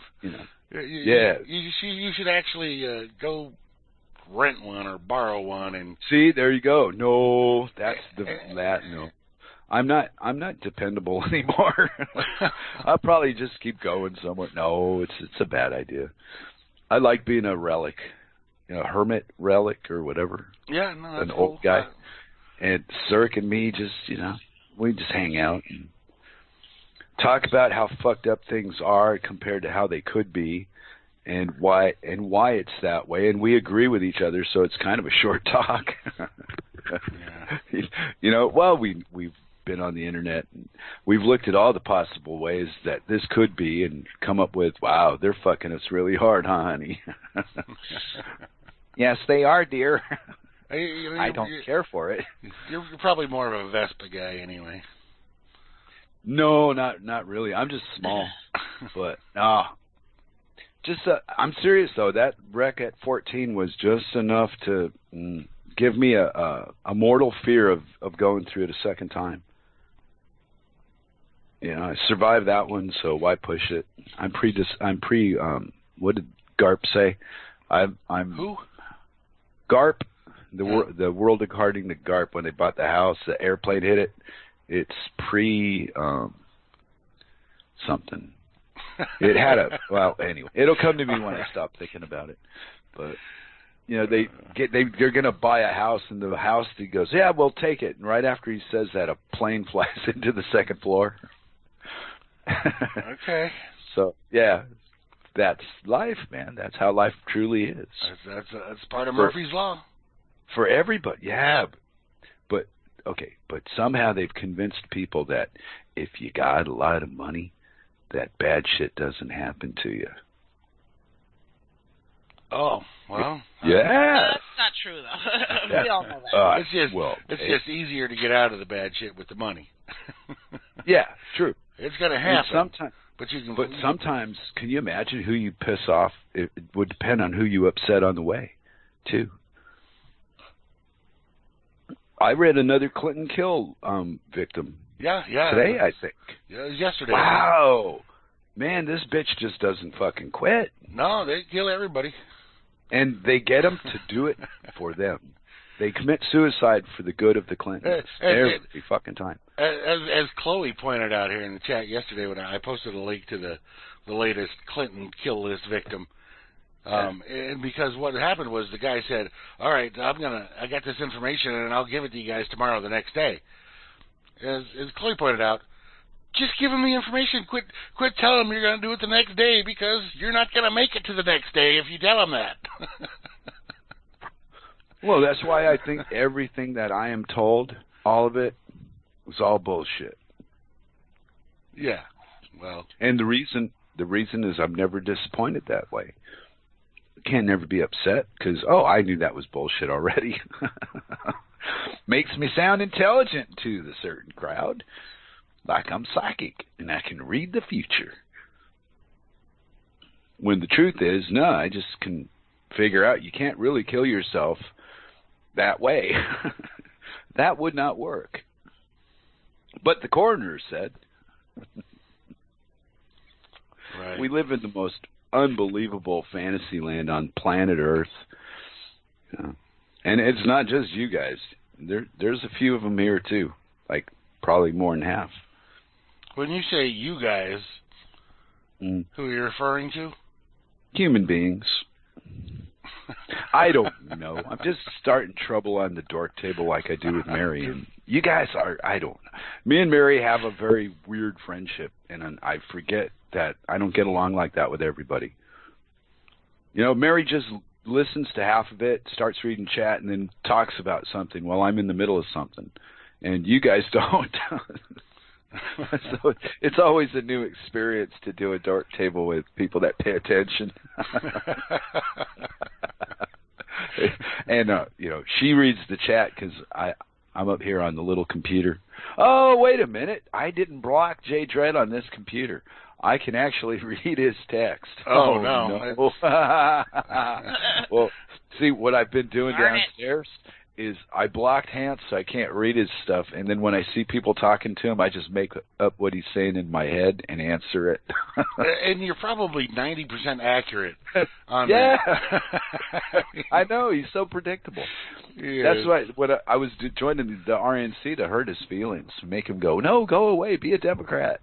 Yeah. You should actually go rent one or borrow one and see. There you go. No, no. I'm not dependable anymore. I'll probably just keep going somewhere. No, it's a bad idea. I like being a relic, a hermit relic or whatever. Yeah, no, that's an old guy. And Zerk and me just, we just hang out and talk about how fucked up things are compared to how they could be, and why it's that way. And we agree with each other, so it's kind of a short talk. Yeah. Well, we've been on the internet, and we've looked at all the possible ways that this could be and come up with, wow, they're fucking us really hard, huh, honey? Yes, they are, dear. I don't care for it. You're probably more of a Vespa guy anyway. No, not really. I'm just small. But, just, I'm serious, though. That wreck at 14 was just enough to give me a mortal fear of going through it a second time. You know, I survived that one, so why push it? What did Garp say? I'm Who? Garp, the world according to Garp, when they bought the house, the airplane hit it. It's something. It had well, anyway, it'll come to me when I stop thinking about it. But you know, they're gonna buy a house, and the house, he goes, yeah, we'll take it. And right after he says that, a plane flies into the second floor. Okay. So yeah, that's life, man. That's how life truly is. That's part of Murphy's Law. For everybody, yeah. But okay, but somehow they've convinced people that if you got a lot of money, that bad shit doesn't happen to you. Oh, well. Yeah. That's not true, though. We all know that. It's just easier to get out of the bad shit with the money. Yeah, true. It's going to happen. But sometimes, can you imagine who you piss off? It would depend on who you upset on the way, too. I read another Clinton kill victim. Yeah. Today, I think. Yeah, it was yesterday. Wow. Man, this bitch just doesn't fucking quit. No, they kill everybody. And they get them to do it for them. They commit suicide for the good of the Clintons every fucking time. As Chloe pointed out here in the chat yesterday, when I posted a link to the latest Clinton kill list victim, and because what happened was the guy said, "All right, I got this information, and I'll give it to you guys tomorrow, the next day." As Chloe pointed out, just give him the information. Quit telling him you're going to do it the next day, because you're not going to make it to the next day if you tell him that. Well, that's why I think everything that I am told, all of it, was all bullshit. Yeah, well. And the reason is I'm never disappointed that way. I can't never be upset because, I knew that was bullshit already. Makes me sound intelligent to the certain crowd, like I'm psychic and I can read the future. When the truth is, no, I just can figure out you can't really kill yourself that way. That would not work. But the coroner said, right. We live in the most unbelievable fantasy land on planet Earth. And it's not just you guys. There's a few of them here, too. Like, probably more than half. When you say you guys, who are you referring to? Human beings. I don't know. I'm just starting trouble on the Dork Table like I do with Mary. And you guys are, I don't know. Me and Mary have a very weird friendship, and I forget that I don't get along like that with everybody. You know, Mary just listens to half of it, starts reading chat, and then talks about something while I'm in the middle of something. And you guys don't. So it's always a new experience to do a Dork Table with people that pay attention. And, she reads the chat because I'm up here on the little computer. Oh, wait a minute. I didn't block Jay Dredd on this computer. I can actually read his text. Oh no. Well, see, what I've been doing downstairs is I blocked Hans so I can't read his stuff, and then when I see people talking to him, I just make up what he's saying in my head and answer it. And you're probably 90% accurate on that. Yeah. I know, he's so predictable. Yeah. That's why when I was joining the RNC to hurt his feelings, make him go, no, go away, be a Democrat.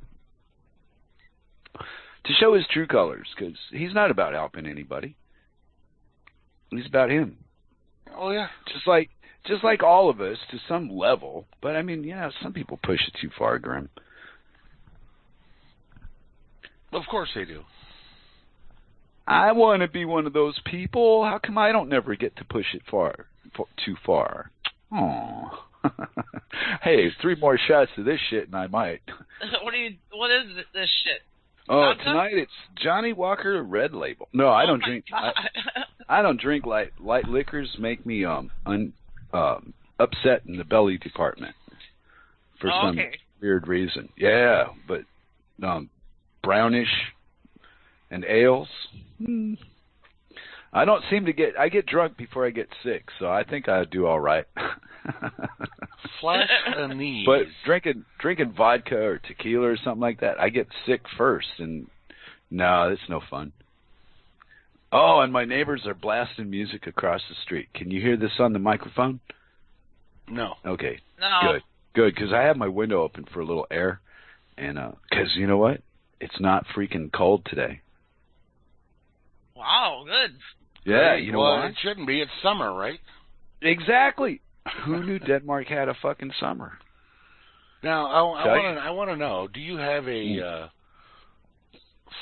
To show his true colors, because he's not about helping anybody. He's about him. Oh, yeah. Just like all of us to some level. But, I mean, some people push it too far, Grim. Of course they do. I want to be one of those people. How come I don't never get to push it too far? Aww. Hey, 3 more shots of this shit and I might. What is this shit? Oh, Vodka? tonight it's Johnny Walker Red Label. No, I don't drink. I don't drink light liquors. Make me upset in the belly department for some weird reason. Yeah, but brownish and ales. I don't seem to get. I get drunk before I get sick, so I think I do all right. Flash a knees. But drinking vodka or tequila or something like that, I get sick first, and no, it's no fun. Oh, and my neighbors are blasting music across the street. Can you hear this on the microphone? No. Okay. No. Good, because I have my window open for a little air, and because you know what? It's not freaking cold today. Wow, good. Yeah, you know what? It shouldn't be. It's summer, right? Exactly. Who knew Denmark had a fucking summer? Now, I want to know, do you have a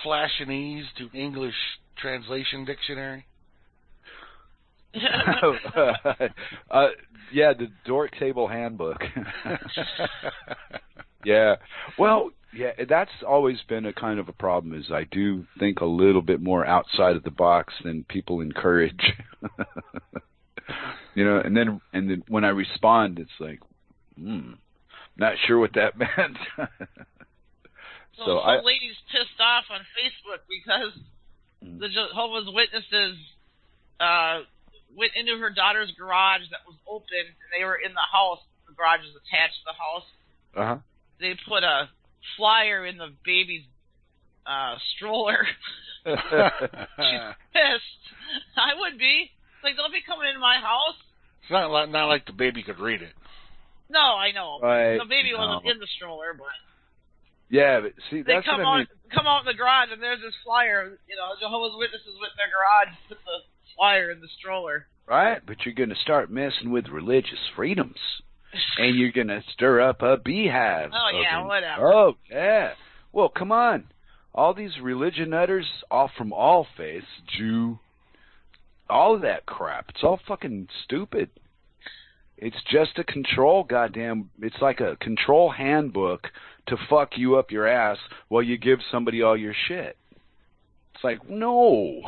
Flashanese to English translation dictionary? Yeah, the Dork Table handbook. Yeah. Well, yeah, that's always been a kind of a problem, is I do think a little bit more outside of the box than people encourage. You know, and then when I respond, it's like, not sure what that meant. So some lady's pissed off on Facebook because the Jehovah's Witnesses went into her daughter's garage that was open, and they were in the house. The garage is attached to the house. Uh-huh. They put a flyer in the baby's stroller. She's pissed. I would be. It's like, don't be coming into my house. It's not like the baby could read it. No, I know. Right. The baby wasn't in the stroller, but yeah, but see, they that's come what I mean. come out in the garage, and there's this flyer. You know, Jehovah's Witnesses went in their garage, put the flyer in the stroller. Right, but you're going to start messing with religious freedoms, and you're going to stir up a beehive. Oh yeah, whatever. Oh yeah. Well, come on. All these religion nutters, all from all faiths, Jew, all of that crap. It's all fucking stupid. It's just a control, goddamn. It's like a control handbook to fuck you up your ass while you give somebody all your shit. It's like, no,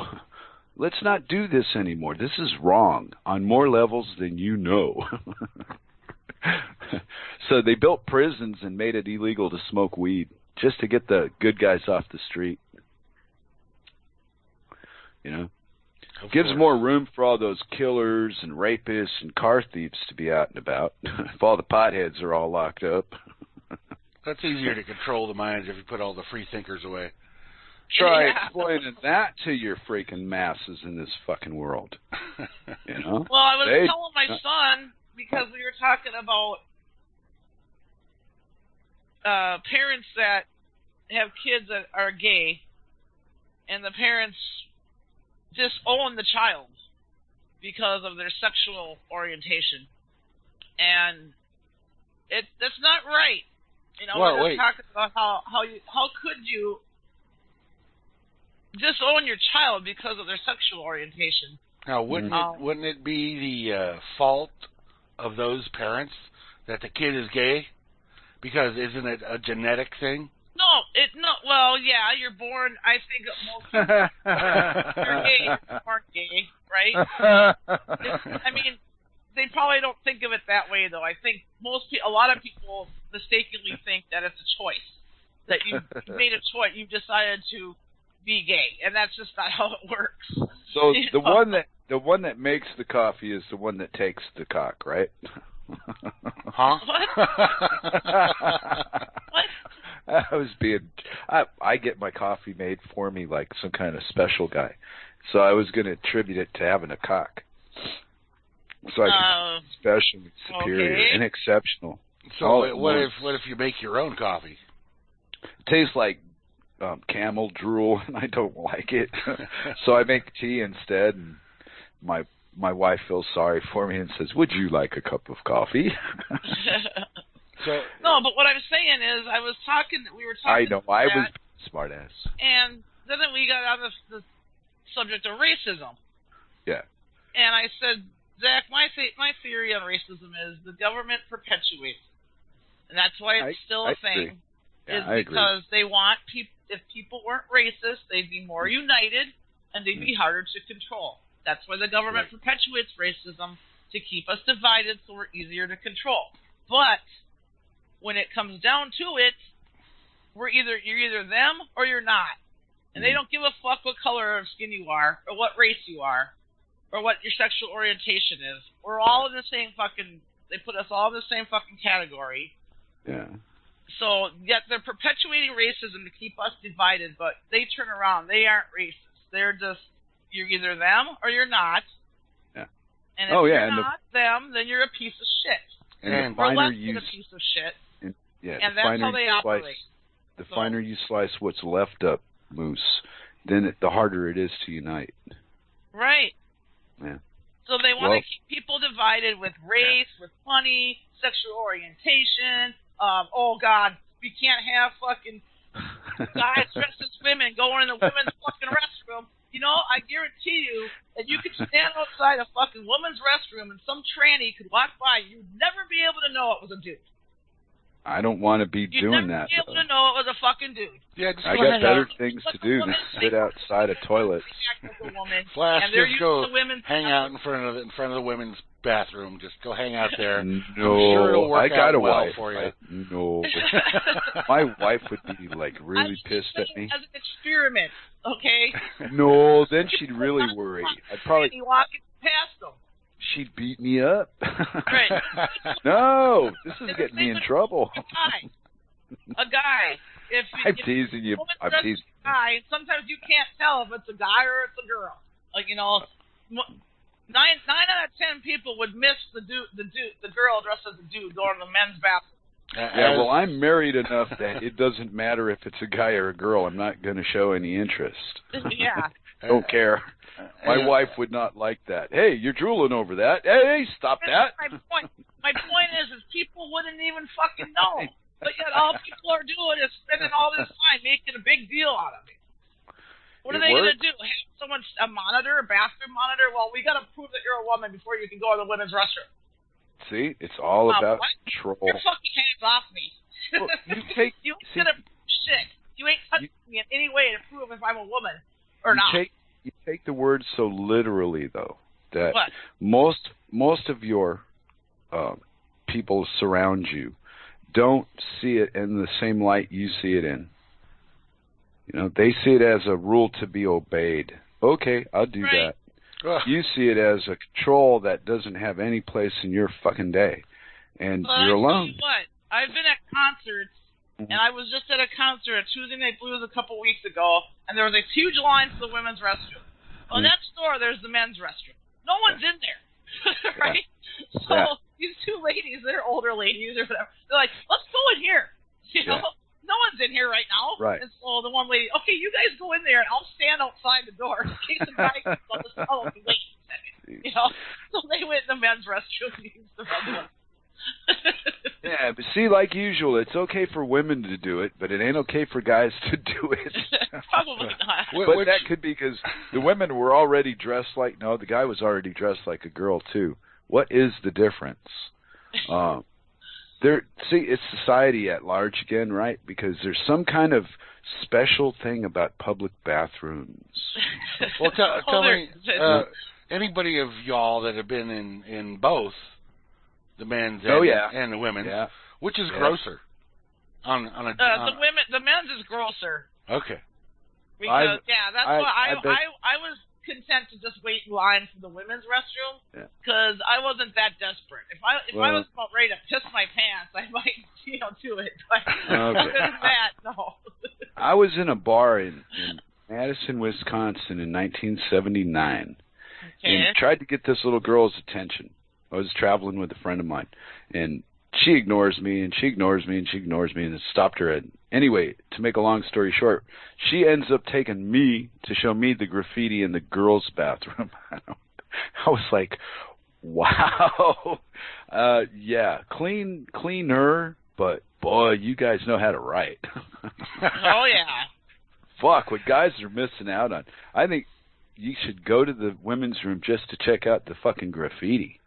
let's not do this anymore. This is wrong on more levels than you know. So they built prisons and made it illegal to smoke weed just to get the good guys off the street. You know? Gives more room for all those killers and rapists and car thieves to be out and about. If all the potheads are all locked up. That's easier to control the minds if you put all the free thinkers away. Try explaining that to your freaking masses in this fucking world. You know? Well, I was telling my son, because we were talking about parents that have kids that are gay, and the parents disown the child because of their sexual orientation, and that's not right. You know, we're just talking about how could you disown your child because of their sexual orientation? Now, wouldn't it be the fault of those parents that the kid is gay? Because isn't it a genetic thing? Well, yeah, you're born. I think most people, you're gay, you're born gay, right? I mean, they probably don't think of it that way, though. I think a lot of people mistakenly think that it's a choice, that you made a choice, you decided to be gay, and that's just not how it works. So the one that makes the coffee is the one that takes the cock, right? Huh? What? I get my coffee made for me like some kind of special guy. So I was going to attribute it to having a cock. So I can be special and superior and exceptional. So what if you make your own coffee? It tastes like camel drool, and I don't like it. So I make tea instead, and my wife feels sorry for me and says, "Would you like a cup of coffee?" No, but what I'm saying is, we were talking. I know, I was smart ass. And then we got on the subject of racism. Yeah. And I said, Zach, my theory on racism is the government perpetuates, and that's why it's still a thing. Yeah, is because they want people. If people weren't racist, they'd be more united and they'd be harder to control. That's why the government perpetuates racism, to keep us divided so we're easier to control. But when it comes down to it, you're either them or you're not. And they don't give a fuck what color of skin you are, or what race you are, or what your sexual orientation is. We're all in the same fucking... They put us all in the same fucking category. Yeah. So, yet they're perpetuating racism to keep us divided, but they turn around. They aren't racist. They're just... You're either them or you're not. Yeah. And if you're not them, then you're a piece of shit. And we're less than a piece of shit. And that's how they operate. The finer you slice what's left up, Moose, then the harder it is to unite. Right. Yeah. So they want to keep people divided with race, with money, sexual orientation. Oh, God, we can't have fucking guys dressed as women going in the women's fucking restroom. You know, I guarantee you that you could stand outside a fucking woman's restroom and some tranny could walk by. You'd never be able to know it was a dude. I don't want to be doing that. You'd never be able to know it was a fucking dude. Yeah, I got better things to do than sit outside of toilets. Flash, just go hang out in front of the women's bathroom. Just go hang out there. No, I'm sure it'll work I got a well wife. for you. No, my wife would be like really pissed at me. As an experiment, okay? No, then she'd really worry. I'd probably walking past them. She'd beat me up. Right. No, this is getting me in trouble. A guy. I'm teasing you. I'm teasing. Guy, sometimes you can't tell if it's a guy or it's a girl. Like, you know, 9 out of 10 people would miss the girl dressed as a dude going to the men's bathroom. Yeah, well, I'm married enough that it doesn't matter if it's a guy or a girl. I'm not going to show any interest. Yeah. Don't care. My wife would not like that. Hey, you're drooling over that. Hey, stop that. My point is people wouldn't even fucking know. But yet all people are doing is spending all this time making a big deal out of it. What are they going to do? Have someone, a bathroom monitor? Well, we got to prove that you're a woman before you can go to the women's restroom. See, it's all about control. Your fucking hands off me. Well, you ain't gonna shit. You ain't touching me in any way to prove if I'm a woman or not. You take the word so literally, though, that most of your people surround you don't see it in the same light you see it in. You know, they see it as a rule to be obeyed. Okay, I'll do that. You see it as a control that doesn't have any place in your fucking day, and you're alone. What? I've been at concerts, and I was just at a concert at Tuesday Night Blues a couple weeks ago, and there was a huge line for the women's restroom. Well, next door, there's the men's restroom. No one's in there, right? So these two ladies, they're older ladies or whatever, they're like, let's go in here. You know? No one's in here right now. Right. And so the one lady, okay, you guys go in there, and I'll stand outside the door in case the guy comes on the phone. Wait a second. You know? So they went in the men's restroom and used the men's one. Yeah, but see, like usual, it's okay for women to do it, but it ain't okay for guys to do it. Probably not. But that could be because the women were already dressed like, no, the guy was already dressed like a girl, too. What is the difference? It's society at large again, right? Because there's some kind of special thing about public bathrooms. Well, tell me, anybody of y'all that have been in both the men's and the women's, which is grosser? The men's is grosser. Okay. Because that's why I was content to just wait in line for the women's restroom because I wasn't that desperate. If I was about ready to piss my pants, I might do it. But other than that, no. I was in a bar in Madison, Wisconsin in 1979 and tried to get this little girl's attention. I was traveling with a friend of mine, and she ignores me, and she ignores me, and she ignores me, and it stopped her. Anyway, to make a long story short, she ends up taking me to show me the graffiti in the girls' bathroom. I was like, wow. Cleaner, but boy, you guys know how to write. Oh, yeah. Fuck, what guys are missing out on. I think you should go to the women's room just to check out the fucking graffiti.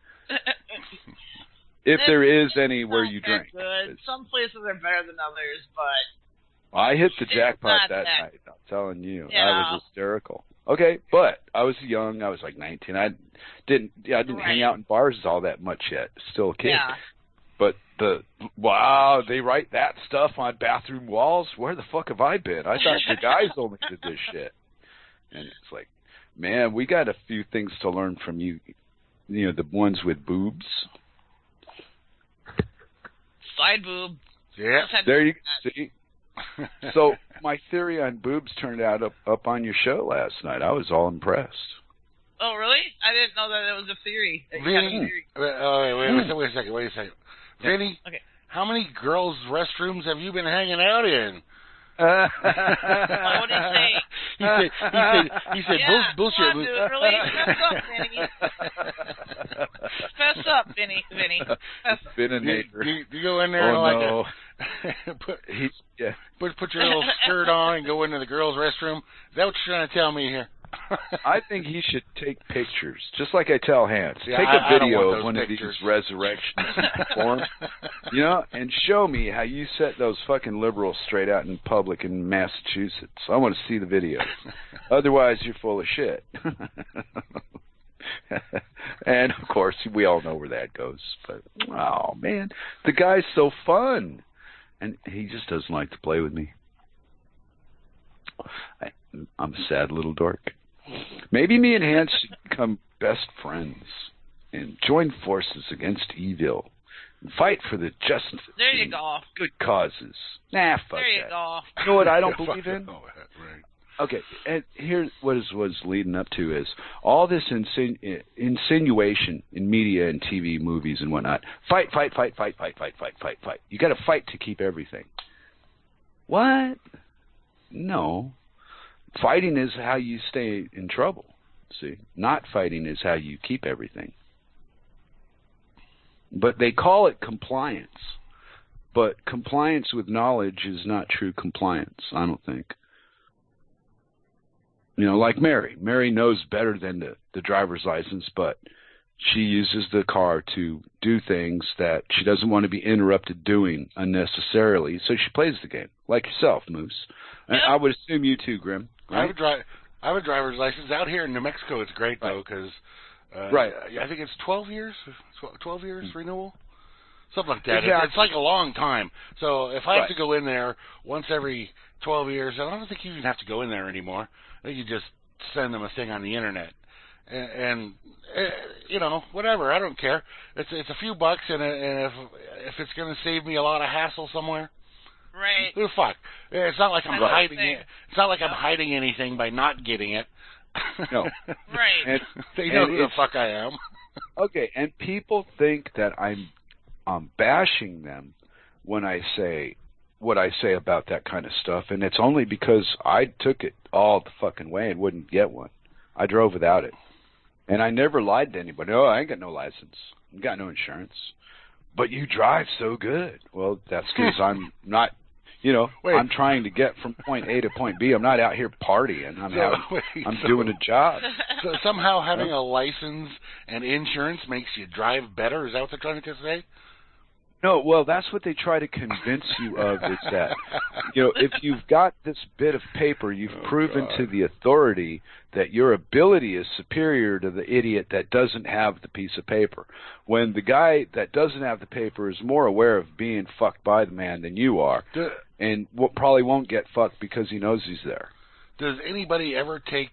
If there is any where you drink. Good. Some places are better than others, but I hit the jackpot that that. night. I'm telling you, Yeah. I was hysterical. Okay, but I was young. I was like 19. I didn't hang out in bars all that much yet. Still a kid. Yeah. But wow, they write that stuff on bathroom walls. Where the fuck have I been? I thought the guys only did this shit. And it's like, man, we got a few things to learn from you. You know, the ones with boobs. Side boob. Yeah. There you see. So my theory on boobs turned out up on your show last night. I was all impressed. Oh, really? I didn't know that it was a theory. That you had a Vinny, theory. wait a second. Vinny, Okay. how many girls' restrooms have you been hanging out in? What did he say? He said Yeah, bullshit. come on, dude, really? Fess up, Vinny. Vinny. Fess up. Been a neighbor. You go in there Oh, and no. put your little skirt on and go into the girls' restroom. Is that what you're trying to tell me here? I think he should take pictures, just like I tell Hans. Yeah, take I a don't video want of those one pictures. of these resurrections you perform, you know, and show me how you set those fucking liberals straight out in public in Massachusetts. I want to see the videos. Otherwise, you're full of shit. And, of course, we all know where that goes. But, oh, man, the guy's so fun. And he just doesn't like to play with me. I'm a sad little dork. Maybe me and Hans should become best friends and join forces against evil and fight for the just There you go. good causes. Nah, fuck There you that. go. You know what I don't believe in? Right. Okay, and here's what was leading up to is all this insinuation in media and TV, movies and whatnot. Fight. You got to fight to keep everything. What? No. Fighting is how you stay in trouble. See, not fighting is how you keep everything. But they call it compliance. But compliance with knowledge is not true compliance, I don't think. You know, like Mary. Mary knows better than the driver's license, but she uses the car to do things that she doesn't want to be interrupted doing unnecessarily, so she plays the game. Like yourself, Moose. Yep. I would assume you too, Grim. Right? I have a driver's license. Out here in New Mexico, it's great, though, because right. I think it's 12 years? 12 years renewal? Something like that. Exactly. It's like a long time. So if I have Right. to go in there once every 12 years, I don't think you even have to go in there anymore. I think you just send them a thing on the internet. And you know, whatever. I don't care. It's a few bucks, and if it's going to save me a lot of hassle somewhere, Right. who the fuck? It's not like I'm Right. hiding it. It's not like I'm hiding anything by not getting it. No. Right. And, They know and who the it's- fuck I am. okay, and people think that I'm bashing them when I say what I say about that kind of stuff, and it's only because I took it all the fucking way and wouldn't get one. I drove without it. And I never lied to anybody. Oh, I ain't got no license. I got no insurance. But you drive so good. Well, that's because I'm not, you know, Wait. I'm trying to get from point A to point B. I'm not out here partying. I'm doing a job. So somehow having a license and insurance makes you drive better? Is that what they're trying to say? No, well, that's what they try to convince you of, is that, you know, if you've got this bit of paper, you've proven to the authority that your ability is superior to the idiot that doesn't have the piece of paper. When the guy that doesn't have the paper is more aware of being fucked by the man than you are, and probably won't get fucked because he knows he's there. Does anybody ever take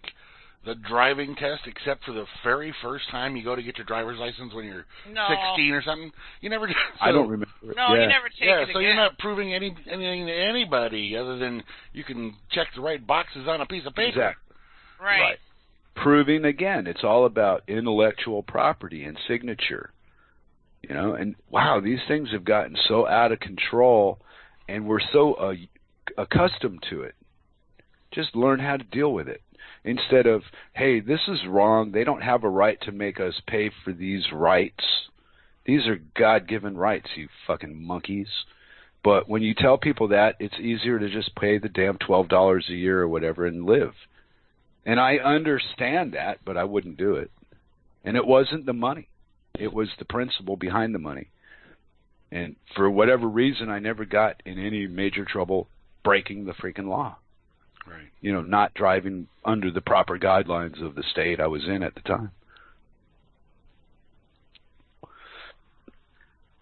the driving test except for the very first time you go to get your driver's license when you're No. 16 or something? You never. So, I don't remember. No, yeah. you never take Yeah, it so again. you're not proving anything to anybody other than you can check the right boxes on a piece of paper. Exactly. Right. Proving, again, it's all about intellectual property and signature. You know, and wow, these things have gotten so out of control, and we're so accustomed to it. Just learn how to deal with it. Instead of, hey, this is wrong, they don't have a right to make us pay for these rights. These are God-given rights, you fucking monkeys. But when you tell people that, it's easier to just pay the damn $12 a year or whatever and live. And I understand that, but I wouldn't do it. And it wasn't the money. It was the principle behind the money. And for whatever reason, I never got in any major trouble breaking the freaking law. Right. You know, not driving under the proper guidelines of the state I was in at the time.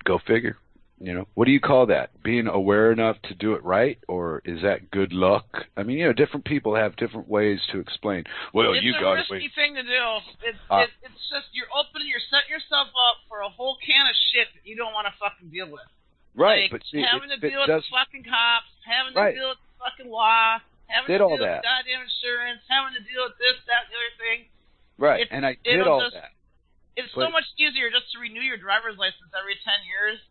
Go figure. You know, what do you call that? Being aware enough to do it right, or is that good luck? I mean, you know, different people have different ways to explain. Well, it's you a got risky thing to do. It's just you're setting yourself up for a whole can of shit that you don't want to fucking deal with. Right, like, but see, having to deal with the fucking cops, having to deal with the fucking law, having to deal with the goddamn insurance, having to deal with this, that, the other thing. Right, and I did all that. It's so much easier just to renew your driver's license every 10 years.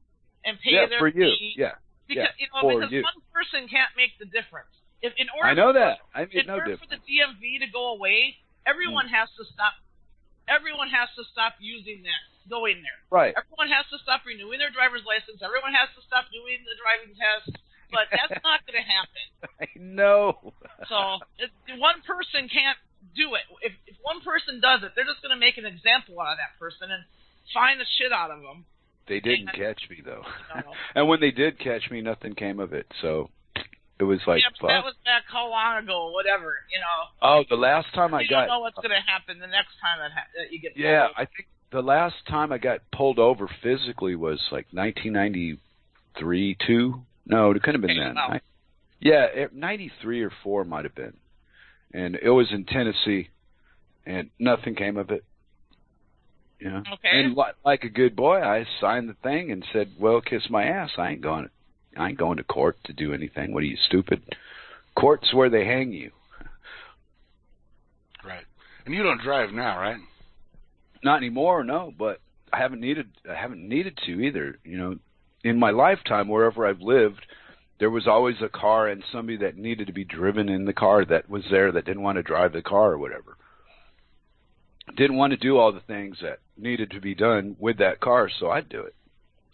And pay their for you. fee. Yeah. Because, because one person can't make the difference. In order I know that. I mean, in order for the DMV to go away, everyone has to stop. Everyone has to stop using that, going there. Right. Everyone has to stop renewing their driver's license. Everyone has to stop doing the driving test. But that's not going to happen. I know. So one person can't do it. If one person does it, they're just going to make an example out of that person and fine the shit out of them. They didn't catch me, though. No. And when they did catch me, nothing came of it. So it was like, but that was back how long ago, whatever, you know. Oh, the last time you don't know what's going to happen the next time that you get pulled over. I think the last time I got pulled over physically was like 1993, 2. No, it couldn't have been then. Wow. 93 or 4 might have been. And it was in Tennessee, and nothing came of it. You know? Okay. And like a good boy, I signed the thing and said, "Well, kiss my ass. I ain't going to court to do anything. What are you, stupid? Court's where they hang you." Right. And you don't drive now, right? Not anymore, no. But I haven't needed to either. You know, in my lifetime, wherever I've lived, there was always a car and somebody that needed to be driven in the car that was there that didn't want to drive the car or whatever. Didn't want to do all the things that needed to be done with that car, so I'd do it.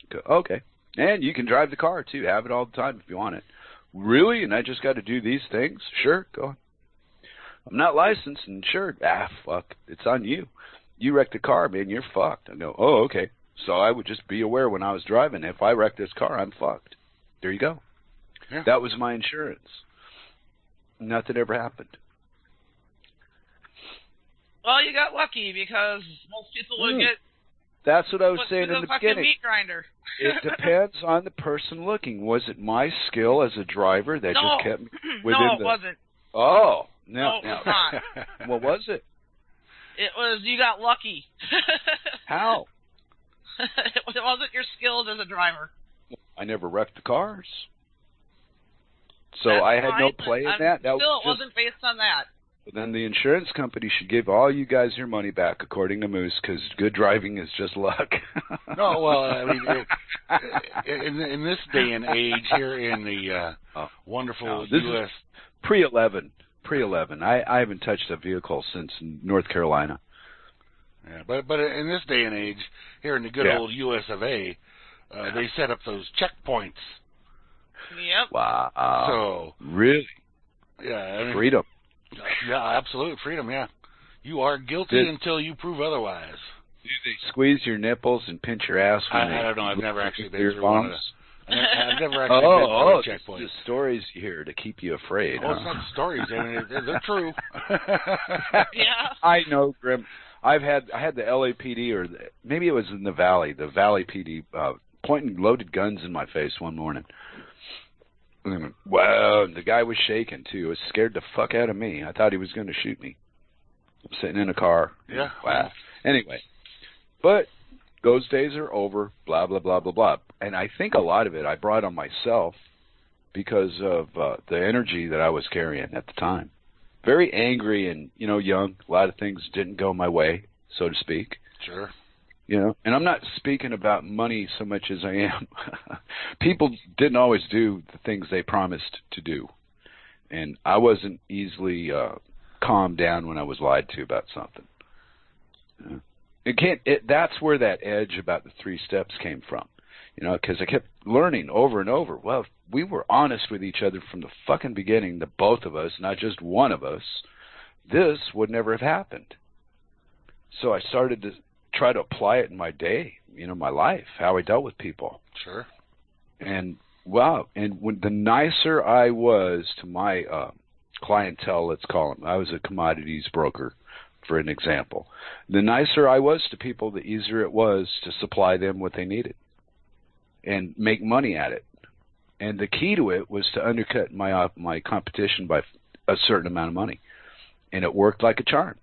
Go, okay. And you can drive the car, too. Have it all the time if you want it. Really? And I just got to do these things? Sure, go on. I'm not licensed, and sure, fuck, it's on you. You wrecked the car, man, you're fucked. I go, oh, okay. So I would just be aware when I was driving, if I wreck this car, I'm fucked. There you go. Yeah. That was my insurance. Nothing ever happened. Well, you got lucky because most people would get. That's what I was saying in the beginning. Meat grinder. It depends on the person looking. Was it my skill as a driver that just kept me within No, it wasn't. Oh, no, it was not. What was it? It was you got lucky. How? It wasn't your skills as a driver. I never wrecked the cars. So That's I had fine, no play in that. Still, it wasn't based on that. Then the insurance company should give all you guys your money back, according to Moose, because good driving is just luck. No, well, I mean, in this day and age here in the wonderful U.S. Pre-11. I haven't touched a vehicle since North Carolina. Yeah, but in this day and age, here in the good old U.S. of A., they set up those checkpoints. Yep. Wow. So really? Yeah. I mean, freedom. Yeah, absolute freedom, yeah. You are guilty until you prove otherwise. Do they squeeze your nipples and pinch your ass? I don't know. I've never actually been through one of those. I've never actually been through a checkpoint. The stories here to keep you afraid. Oh, it's not stories. I mean, they're true. Yeah. I know, Grim. I had the LAPD, or maybe it was in the Valley PD, pointing loaded guns in my face one morning. Wow, the guy was shaking, too. He was scared the fuck out of me. I thought he was going to shoot me. I'm sitting in a car. Yeah. Wow. Anyway, but those days are over, blah, blah, blah, blah, blah. And I think a lot of it I brought on myself because of the energy that I was carrying at the time. Very angry and, young. A lot of things didn't go my way, so to speak. Sure. And I'm not speaking about money so much as I am. People didn't always do the things they promised to do. And I wasn't easily calmed down when I was lied to about something. That's where that edge about the 3 steps came from. Because I kept learning over and over. Well, if we were honest with each other from the fucking beginning, the both of us, not just one of us, this would never have happened. So I started to try to apply it in my day, my life, how I dealt with people. Sure. And wow, and when the nicer I was to my clientele, let's call them, I was a commodities broker, for an example. The nicer I was to people, the easier it was to supply them what they needed and make money at it. And the key to it was to undercut my competition by a certain amount of money. And it worked like a charm.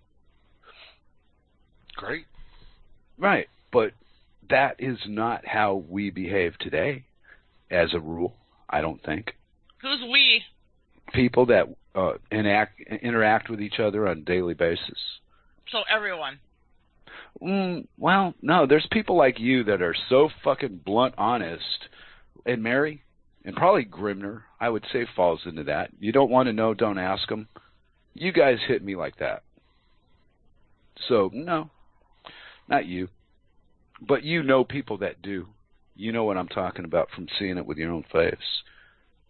Great. Right. But that is not how we behave today, as a rule, I don't think. Who's we? People that interact with each other on a daily basis. So everyone. Well, no, there's people like you that are so fucking blunt honest. And Mary, and probably Grimner, I would say falls into that. You don't want to know, don't ask them. You guys hit me like that. So, no, not you. But you know people that do. You know what I'm talking about from seeing it with your own face.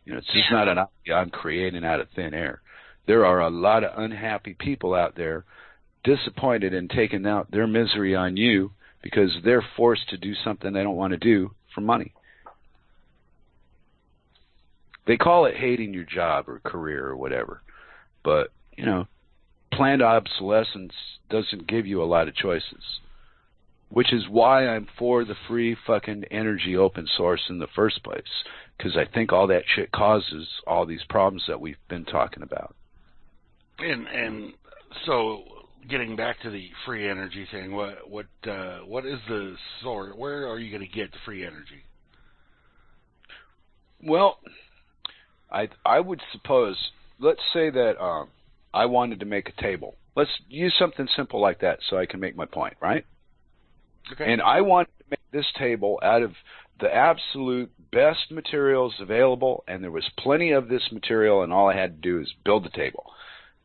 It's just not an idea I'm creating out of thin air. There are a lot of unhappy people out there disappointed and taking out their misery on you because they're forced to do something they don't want to do for money. They call it hating your job or career or whatever. But, planned obsolescence doesn't give you a lot of choices. Which is why I'm for the free fucking energy open source in the first place. Because I think all that shit causes all these problems that we've been talking about. And so, getting back to the free energy thing, what is the source? Where are you going to get the free energy? Well, I would suppose, let's say that I wanted to make a table. Let's use something simple like that so I can make my point, right? Okay. And I wanted to make this table out of the absolute best materials available, and there was plenty of this material, and all I had to do is build the table.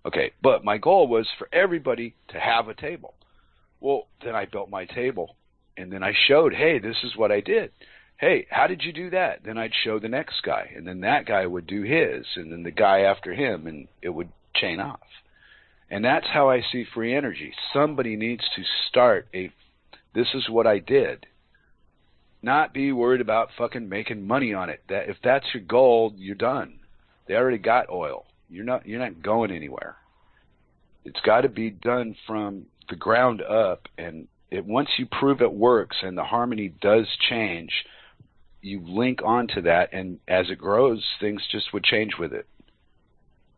Okay, but my goal was for everybody to have a table. Well, then I built my table, and then I showed, hey, this is what I did. Hey, how did you do that? Then I'd show the next guy, and then that guy would do his, and then the guy after him, and it would chain off. And that's how I see free energy. Somebody needs to start this is what I did. Not be worried about fucking making money on it. That if that's your goal, you're done. They already got oil. You're not going anywhere. It's got to be done from the ground up, and once you prove it works and the harmony does change, you link onto that, and as it grows, things just would change with it.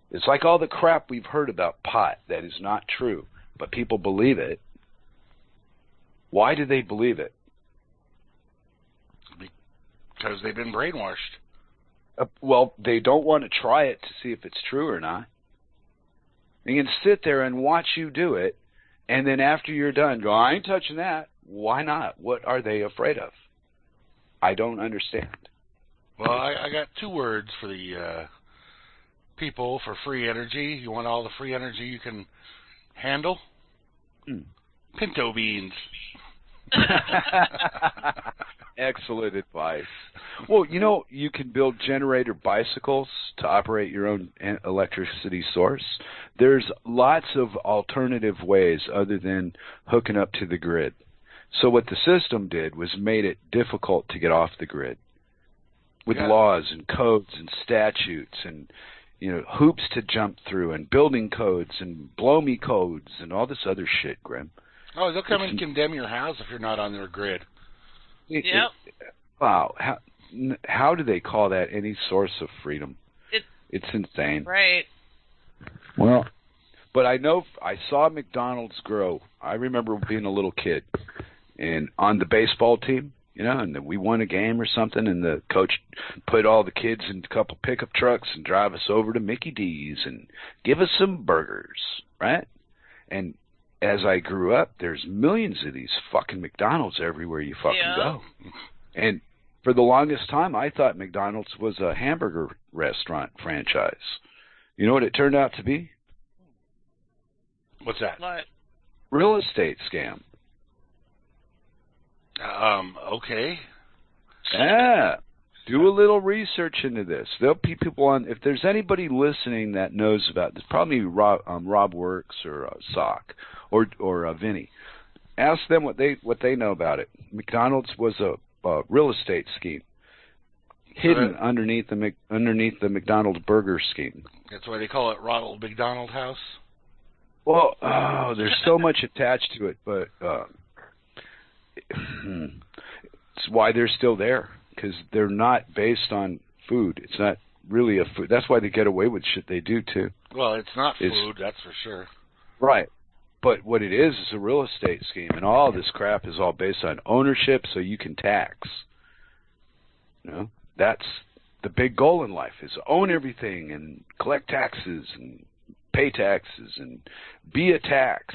It's like all the crap we've heard about pot that is not true, but people believe it. Why do they believe it? Because they've been brainwashed. Well, they don't want to try it to see if it's true or not. They can sit there and watch you do it, and then after you're done, go, I ain't touching that. Why not? What are they afraid of? I don't understand. Well, I got two words for the people for free energy. You want all the free energy you can handle? Pinto beans. Excellent advice. Well, you can build generator bicycles to operate your own electricity source. There's lots of alternative ways other than hooking up to the grid. So what the system did was made it difficult to get off the grid with laws and codes and statutes and hoops to jump through and building codes and blow me codes and all this other shit, Grim. Oh, they'll come and condemn your house if you're not on their grid. Yep. Wow. How do they call that any source of freedom? It's insane. Right. Well, but I know I saw McDonald's grow. I remember being a little kid and on the baseball team, and then we won a game or something, and the coach put all the kids in a couple pickup trucks and drive us over to Mickey D's and give us some burgers, right? And as I grew up, there's millions of these fucking McDonald's everywhere you fucking go. And for the longest time, I thought McDonald's was a hamburger restaurant franchise. You know what it turned out to be? What's that? What? Real estate scam. Okay. Yeah. Do a little research into this. There'll be people on. If there's anybody listening that knows about this, probably Rob Works or Sock or Vinny. Ask them what they know about it. McDonald's was a real estate scheme hidden underneath the McDonald's burger scheme. That's why they call it Ronald McDonald House. Well, there's so much attached to it, but it's why they're still there, because they're not based on food. It's not really a food. That's why they get away with shit they do, too. Well, it's not food, that's for sure. Right. But what it is a real estate scheme, and all this crap is all based on ownership so you can tax. You know, that's the big goal in life, is own everything and collect taxes and pay taxes and be a tax.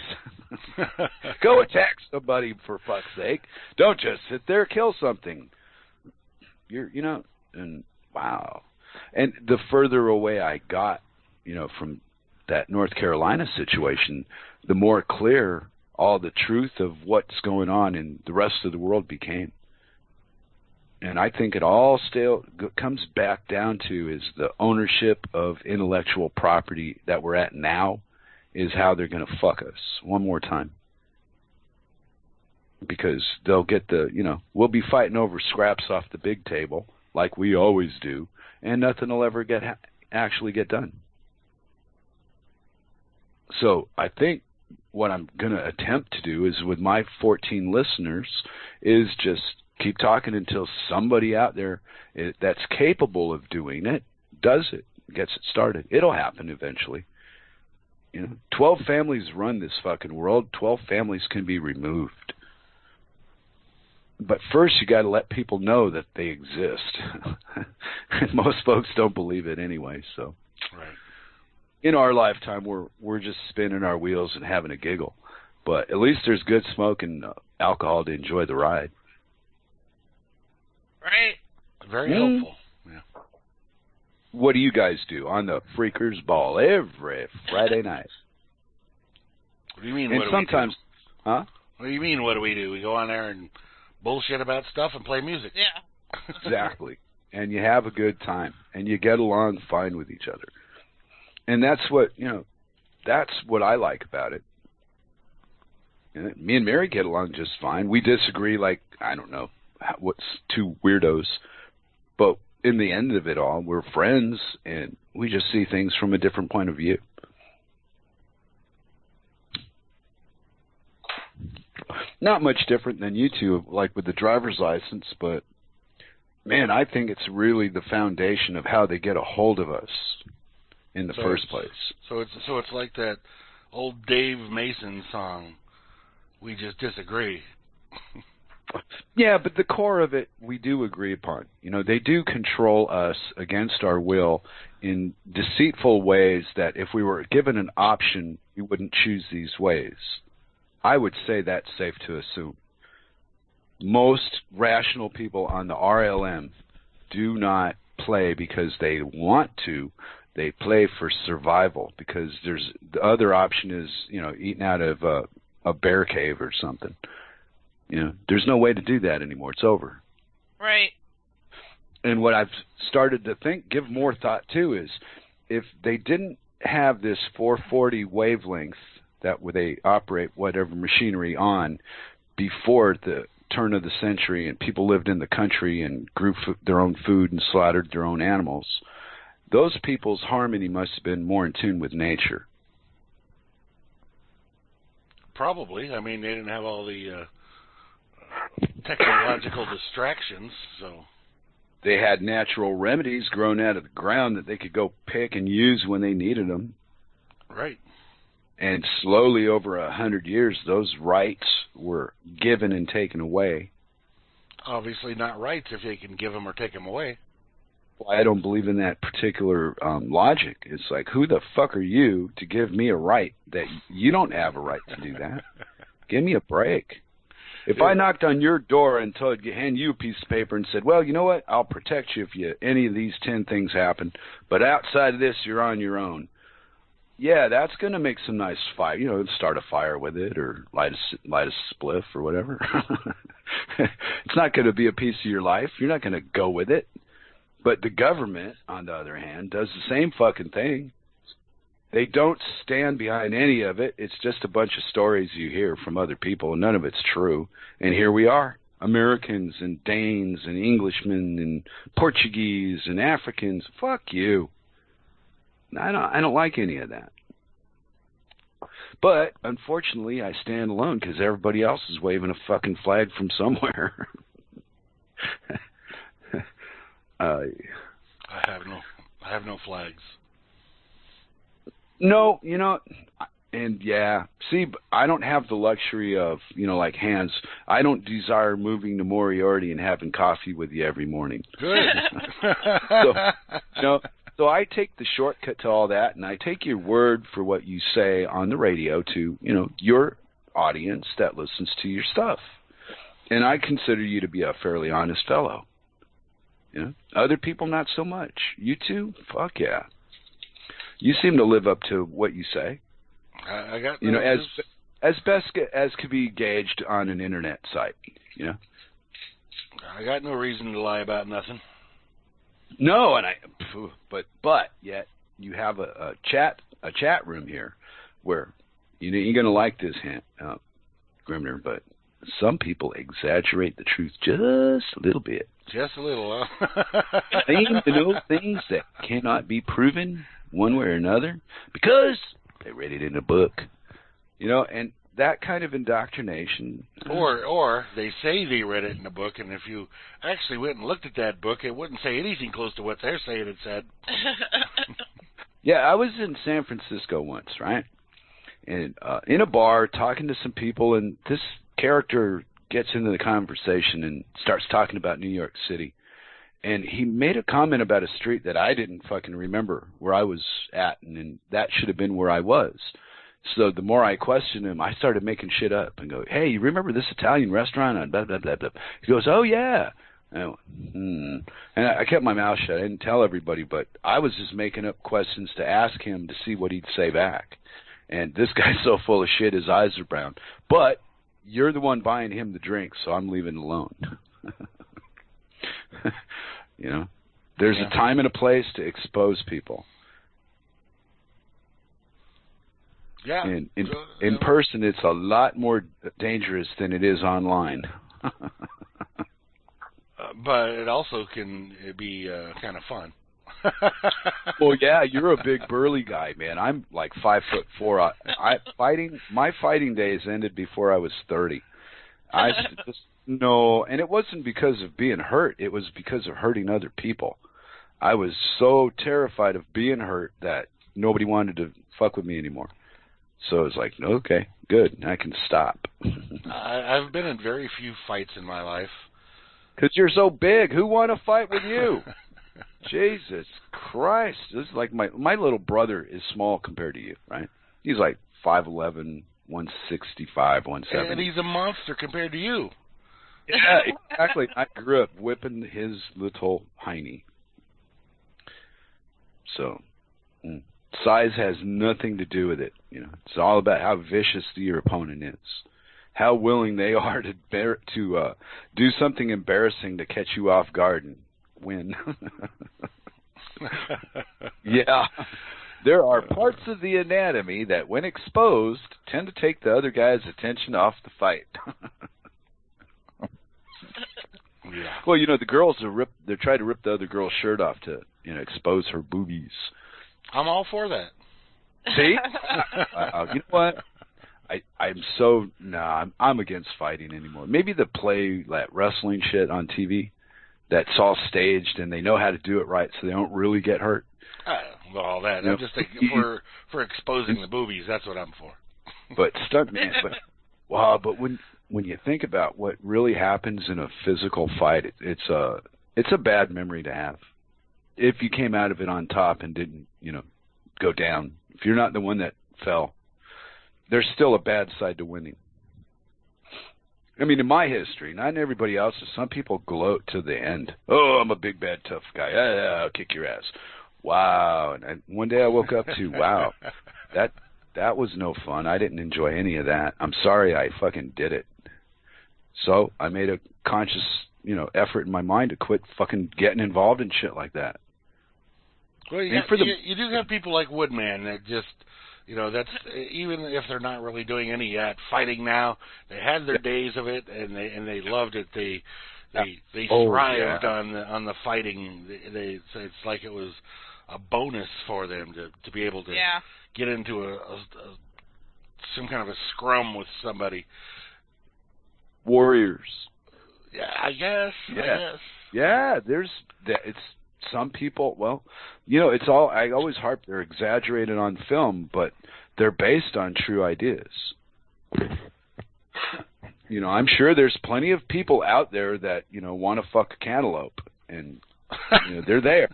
Go attack somebody, for fuck's sake. Don't just sit there, kill something. And wow. And the further away I got, from that North Carolina situation, the more clear all the truth of what's going on in the rest of the world became. And I think it all still comes back down to is the ownership of intellectual property that we're at now is how they're going to fuck us one more time. Because they'll get we'll be fighting over scraps off the big table like we always do, and nothing will ever actually get done. So I think what I'm going to attempt to do is with my 14 listeners is just keep talking until somebody out there that's capable of doing it does it, gets it started. It'll happen eventually. 12 families run this fucking world. 12 families can be removed. But first you got to let people know that they exist. And most folks don't believe it anyway, so. Right. In our lifetime, we're just spinning our wheels and having a giggle. But at least there's good smoke and alcohol to enjoy the ride. Right. Very helpful. Yeah. What do you guys do on the Freakers Ball every Friday night? What do you mean, and what do sometimes, we do? Huh? What do you mean, what do we do? We go on there and bullshit about stuff and play music. Yeah. Exactly. And you have a good time. And you get along fine with each other. And that's what, that's what I like about it. Me and Mary get along just fine. We disagree like, I don't know, what's two weirdos. But in the end of it all, we're friends, and we just see things from a different point of view. Not much different than you two, like with the driver's license, but, man, I think it's really the foundation of how they get a hold of us in the first place. So it's like that old Dave Mason song, We Just Disagree. Yeah, but the core of it we do agree upon. They do control us against our will in deceitful ways that if we were given an option, we wouldn't choose these ways. I would say that's safe to assume. Most rational people on the RLM do not play because they want to. They play for survival because the other option is, eating out of a bear cave or something. There's no way to do that anymore. It's over. Right. And what I've started to give more thought to is if they didn't have this 440 wavelength that they operate whatever machinery on before the turn of the century and people lived in the country and grew their own food and slaughtered their own animals, those people's harmony must have been more in tune with nature. Probably. I mean, they didn't have all the technological distractions, so. They had natural remedies grown out of the ground that they could go pick and use when they needed them. Right. And slowly over 100 years, those rights were given and taken away. Obviously not rights if they can give them or take them away. Well, I don't believe in that particular logic. It's like, who the fuck are you to give me a right that you don't have a right to do that? Give me a break. If I knocked on your door and hand you a piece of paper and said, well, you know what, I'll protect you if any of these 10 things happen, but outside of this, you're on your own. Yeah, that's going to make some nice fire. Start a fire with it or light a spliff or whatever. It's not going to be a piece of your life. You're not going to go with it. But the government, on the other hand, does the same fucking thing. They don't stand behind any of it. It's just a bunch of stories you hear from other people, and none of it's true. And here we are, Americans and Danes and Englishmen and Portuguese and Africans. Fuck you. I don't like any of that. But, unfortunately, I stand alone because everybody else is waving a fucking flag from somewhere. I have no flags. No, you know, and yeah, see, I don't have the luxury of, you know, like Hans. I don't desire moving to Moriarty and having coffee with you every morning. Good. So I take the shortcut to all that, and I take your word for what you say on the radio to, you know, your audience that listens to your stuff. And I consider you to be a fairly honest fellow. You know, other people not so much. You two, fuck yeah. You seem to live up to what you say. I got you know, as best as could be gauged on an internet site. You know, I got no reason to lie about nothing. No, and but yet you have a chat room here where you know you're gonna like this, Grimner, but some people exaggerate the truth just a little bit. Just a little, huh? Claim to know things that cannot be proven one way or another because they read it in a book, you know, and that kind of indoctrination. Or they say they read it in a book, and if you actually went and looked at that book, it wouldn't say anything close to what they're saying it said. Yeah, I was in San Francisco once, right? And in a bar talking to some people, and this character gets into the conversation and starts talking about New York City. And he made a comment about a street that I didn't fucking remember where I was at, and that should have been where I was. So the more I questioned him, I started making shit up and go, hey, you remember this Italian restaurant on blah, blah, blah, blah. He goes, oh, yeah. And I went, And I kept my mouth shut. I didn't tell everybody, but I was just making up questions to ask him to see what he'd say back. And this guy's so full of shit, his eyes are brown. But you're the one buying him the drink, so I'm leaving it alone. You know, there's a time and a place to expose people. Yeah. In person, it's a lot more dangerous than it is online. But it also can be kind of fun. Well, yeah, you're a big burly guy, man. I'm like 5'4". My fighting days ended before I was 30. I just no, and it wasn't because of being hurt. It was because of hurting other people. I was so terrified of being hurt that nobody wanted to fuck with me anymore. So it was like, okay, good, I can stop. I've been in very few fights in my life. Because you're so big. Who want to fight with you? Jesus Christ. This is like my little brother is small compared to you, right? He's like 5'11", 165, 170. And he's a monster compared to you. Yeah, exactly. I grew up whipping his little hiney. So, size has nothing to do with it. You know, it's all about how vicious your opponent is, how willing they are to do something embarrassing to catch you off guard and win. Yeah, there are parts of the anatomy that, when exposed, tend to take the other guy's attention off the fight. Yeah. Well, you know, the girls they're trying to rip the other girl's shirt off to, you know, expose her boobies. I'm all for that. See? You know what? I'm against fighting anymore. Maybe that wrestling shit on TV that's all staged and they know how to do it right so they don't really get hurt. Well, all that. I'm just thinking for exposing the boobies, that's what I'm for. But stuntman, but when you think about what really happens in a physical fight, it's a bad memory to have. If you came out of it on top and didn't, you know, go down, if you're not the one that fell, there's still a bad side to winning. I mean, in my history, not in everybody else's, some people gloat to the end. Oh, I'm a big, bad, tough guy. I'll kick your ass. Wow. And one day I woke up to, wow, that was no fun. I didn't enjoy any of that. I'm sorry I fucking did it. So I made a conscious effort in my mind to quit fucking getting involved in shit like that. Well, you do have people like Woodman that just, that's even if they're not really doing any fighting now, they had their days of it and they loved it. They thrived on the fighting. It's like it was a bonus for them to be able to get into some kind of a scrum with somebody. Warriors. Yeah, I guess. Yeah, it's some people. Well, it's all. I always harp. They're exaggerated on film, but they're based on true ideas. I'm sure there's plenty of people out there that want to fuck a cantaloupe, and they're there.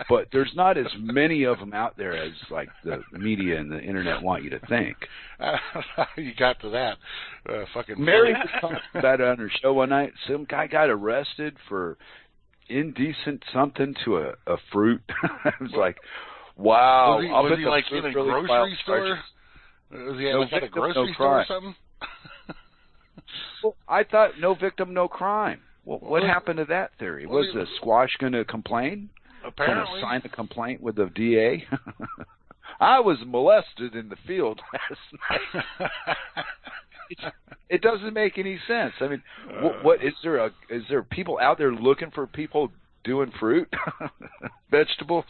But there's not as many of them out there as like the media and the internet want you to think. You got to that. Fucking Mary was talking about it on her show one night. Some guy got arrested for indecent something to a fruit. I was like, wow. Was he like in a grocery store? Was he at a grocery store or something? Well, I thought no victim, no crime. Well, what happened to that theory? Was the squash going to complain? Apparently. Going to sign a complaint with the DA? I was molested in the field last night. It doesn't make any sense. I mean, what is there people out there looking for people doing fruit, vegetables?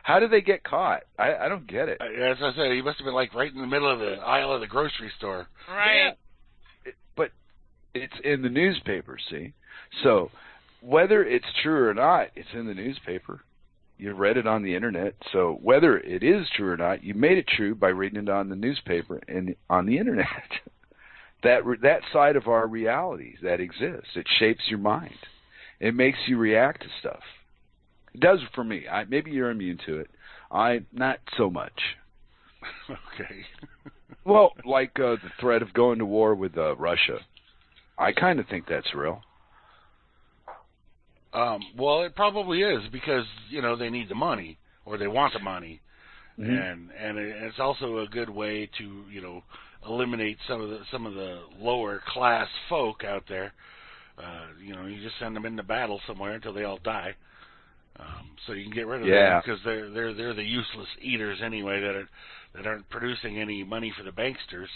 How do they get caught? I don't get it. As I said, he must have been like right in the middle of the aisle of the grocery store. Right. Yeah. But it's in the newspaper, see? So whether it's true or not, it's in the newspaper. You read it on the internet. So whether it is true or not, you made it true by reading it on the newspaper and on the internet. That side of our reality that exists, it shapes your mind. It makes you react to stuff. It does for me. Maybe you're immune to it. I'm not so much. Okay. Well, like the threat of going to war with Russia. I kind of think that's real. Well, it probably is because they need the money or they want the money, and it's also a good way to eliminate some of the lower class folk out there. You just send them into battle somewhere until they all die, so you can get rid of them because they're the useless eaters anyway that aren't producing any money for the banksters.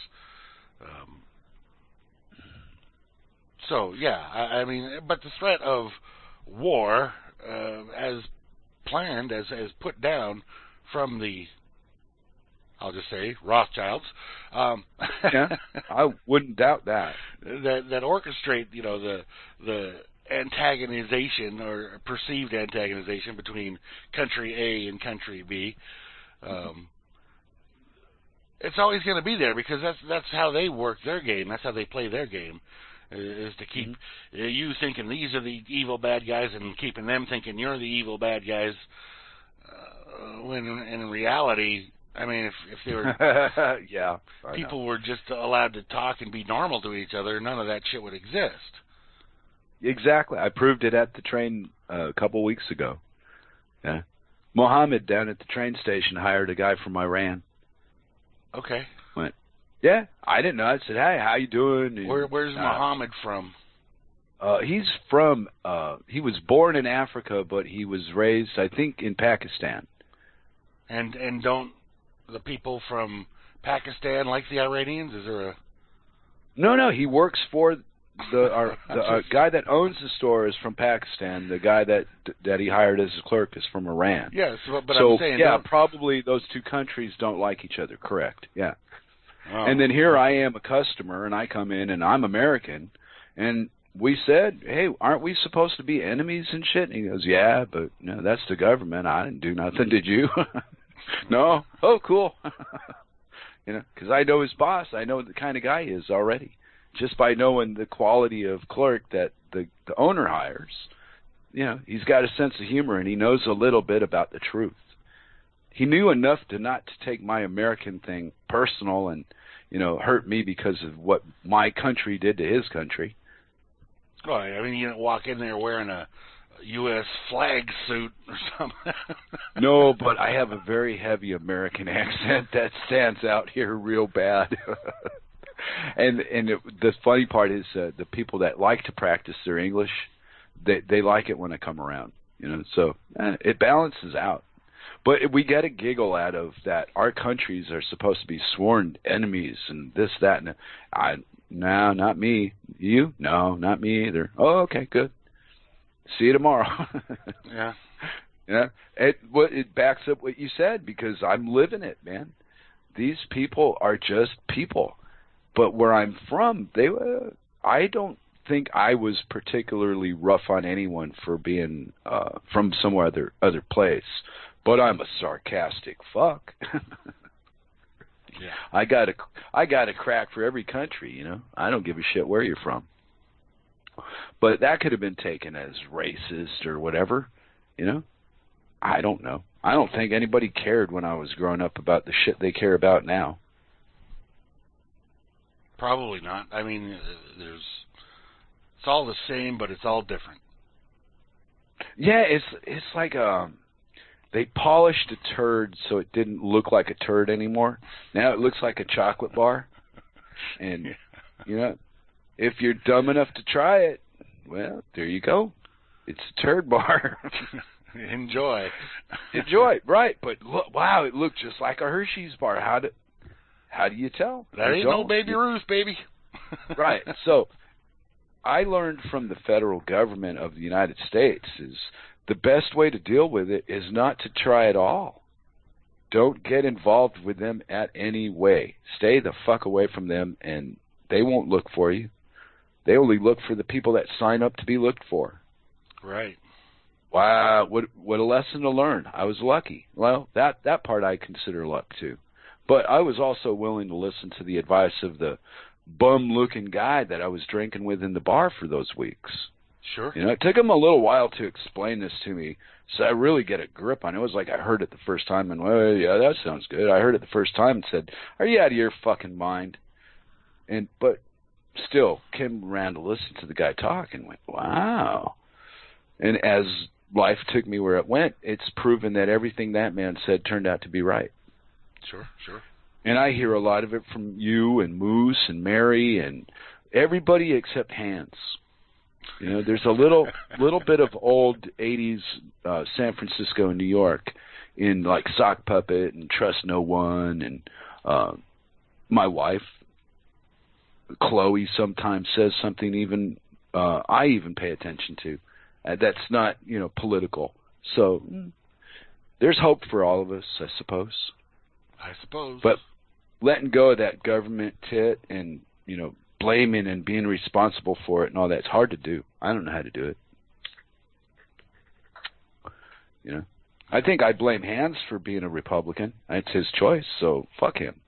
So yeah, I mean, but the threat of war, as planned, as put down from the, I'll just say, Rothschilds. Yeah, I wouldn't doubt that. That orchestrate, the antagonization or perceived antagonization between country A and country B. It's always going to be there because that's how they work their game. That's how they play their game. Is to keep you thinking these are the evil bad guys and keeping them thinking you're the evil bad guys. When in reality, I mean, if they were, people were just allowed to talk and be normal to each other, none of that shit would exist. Exactly. I proved it at the train a couple weeks ago. Yeah, Mohammed down at the train station hired a guy from Iran. Okay. Went. Yeah, I didn't know. I said, "Hey, how you doing?" And, where's Muhammad from? He's from. He was born in Africa, but he was raised, I think, in Pakistan. And don't the people from Pakistan like the Iranians? Is there a? No. He works for the guy that owns the store is from Pakistan. The guy that he hired as a clerk is from Iran. Yes, but I'm saying probably those two countries don't like each other. Correct. Yeah. Oh. And then here I am, a customer, and I come in, and I'm American, and we said, hey, aren't we supposed to be enemies and shit? And he goes, yeah, but no, that's the government. I didn't do nothing, did you? No? Oh, cool. Because I know his boss. I know the kind of guy he is already. Just by knowing the quality of clerk that the owner hires, he's got a sense of humor, and he knows a little bit about the truth. He knew enough to not to take my American thing personal and, hurt me because of what my country did to his country. Oh, I mean, you don't walk in there wearing a U.S. flag suit or something. No, but I have a very heavy American accent that stands out here real bad. And the funny part is the people that like to practice their English, they like it when I come around, you know. So it balances out. But we get a giggle out of that. Our countries are supposed to be sworn enemies and this, that, and no, not me. You? No, not me either. Oh, okay, good. See you tomorrow. Yeah. Yeah. It backs up what you said, because I'm living it, man. These people are just people. But where I'm from, I don't think I was particularly rough on anyone for being from somewhere other place. But I'm a sarcastic fuck. Yeah. I got a crack for every country, you know. I don't give a shit where you're from. But that could have been taken as racist or whatever, you know. I don't know. I don't think anybody cared when I was growing up about the shit they care about now. Probably not. I mean, it's all the same, but it's all different. Yeah, it's like they polished a turd so it didn't look like a turd anymore. Now it looks like a chocolate bar. And, you know, if you're dumb enough to try it, well, there you go. It's a turd bar. Enjoy. Enjoy, right. But, look, wow, it looked just like a Hershey's bar. How do you tell? That ain't no Baby Ruth, baby. Right. So I learned from the federal government of the United States is the best way to deal with it is not to try at all. Don't get involved with them at any way. Stay the fuck away from them, and they won't look for you. They only look for the people that sign up to be looked for. Right. Wow, what a lesson to learn. I was lucky. Well, that part I consider luck too. But I was also willing to listen to the advice of the bum-looking guy that I was drinking with in the bar for those weeks. Sure. You know, it took him a little while to explain this to me, so I really get a grip on it. It was like I heard it the first time, and, well, yeah, that sounds good. I heard it the first time and said, are you out of your fucking mind? But still came around to listen to the guy talk and went, wow. And as life took me where it went, it's proven that everything that man said turned out to be right. Sure. And I hear a lot of it from you and Moose and Mary and everybody except Hans. You know, there's a little bit of old 80s San Francisco and New York in like Sock Puppet and Trust No One, and my wife, Chloe, sometimes says something even I even pay attention to. That's not, you know, political. So there's hope for all of us, I suppose. But letting go of that government tit and, you know, blaming and being responsible for it and all that's hard to do. I don't know how to do it. You know, I think I blame Hans for being a Republican. It's his choice, so fuck him.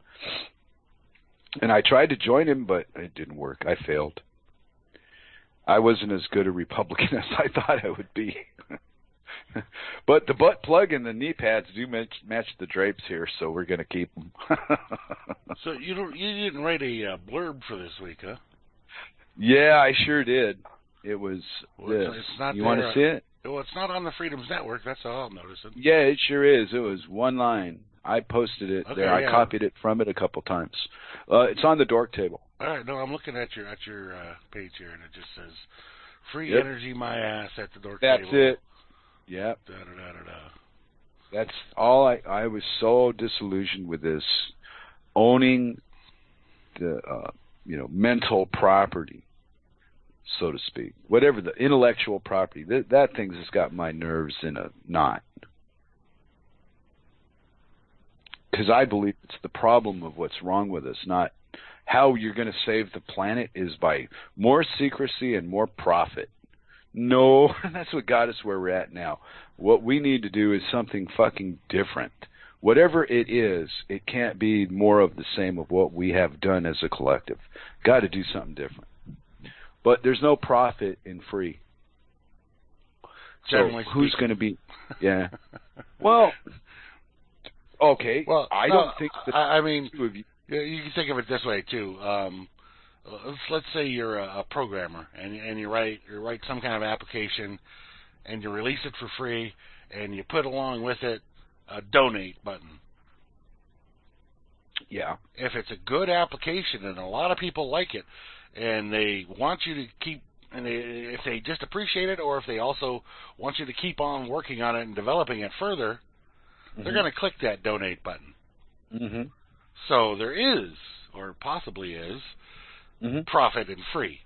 And I tried to join him, but it didn't work. I failed. I wasn't as good a Republican as I thought I would be. But the butt plug and the knee pads do match the drapes here, so we're going to keep them. So you didn't write a blurb for this week, huh? Yeah, I sure did. It was this. It's not you want to see it? Well, it's not on the Freedoms Network. That's all I'm noticing. Yeah, it sure is. It was one line. I posted it there. Yeah. I copied it from it a couple times. It's on the Dork Table. All right. No, I'm looking at your page here, and it just says "Free energy, my ass" at the Dork Table. That's it. Yep. That's all. I was so disillusioned with this owning the mental property, so to speak, whatever the intellectual property. That thing's just got my nerves in a knot. Because I believe it's the problem of what's wrong with us, not how you're going to save the planet is by more secrecy and more profit. No, that's what got us where we're at now. What we need to do is something fucking different. Whatever it is, it can't be more of the same of what we have done as a collective. Got to do something different. But there's no profit in free. So who's going to be? Yeah. Well, okay. Well, I don't think that. I mean, you can think of it this way too. Let's say you're a programmer and you write some kind of application and you release it for free and you put along with it a donate button. Yeah. If it's a good application and a lot of people like it and they want you to keep and if they just appreciate it, or if they also want you to keep on working on it and developing it further, they're going to click that donate button. Mm-hmm. So there is, or possibly is, profit in free.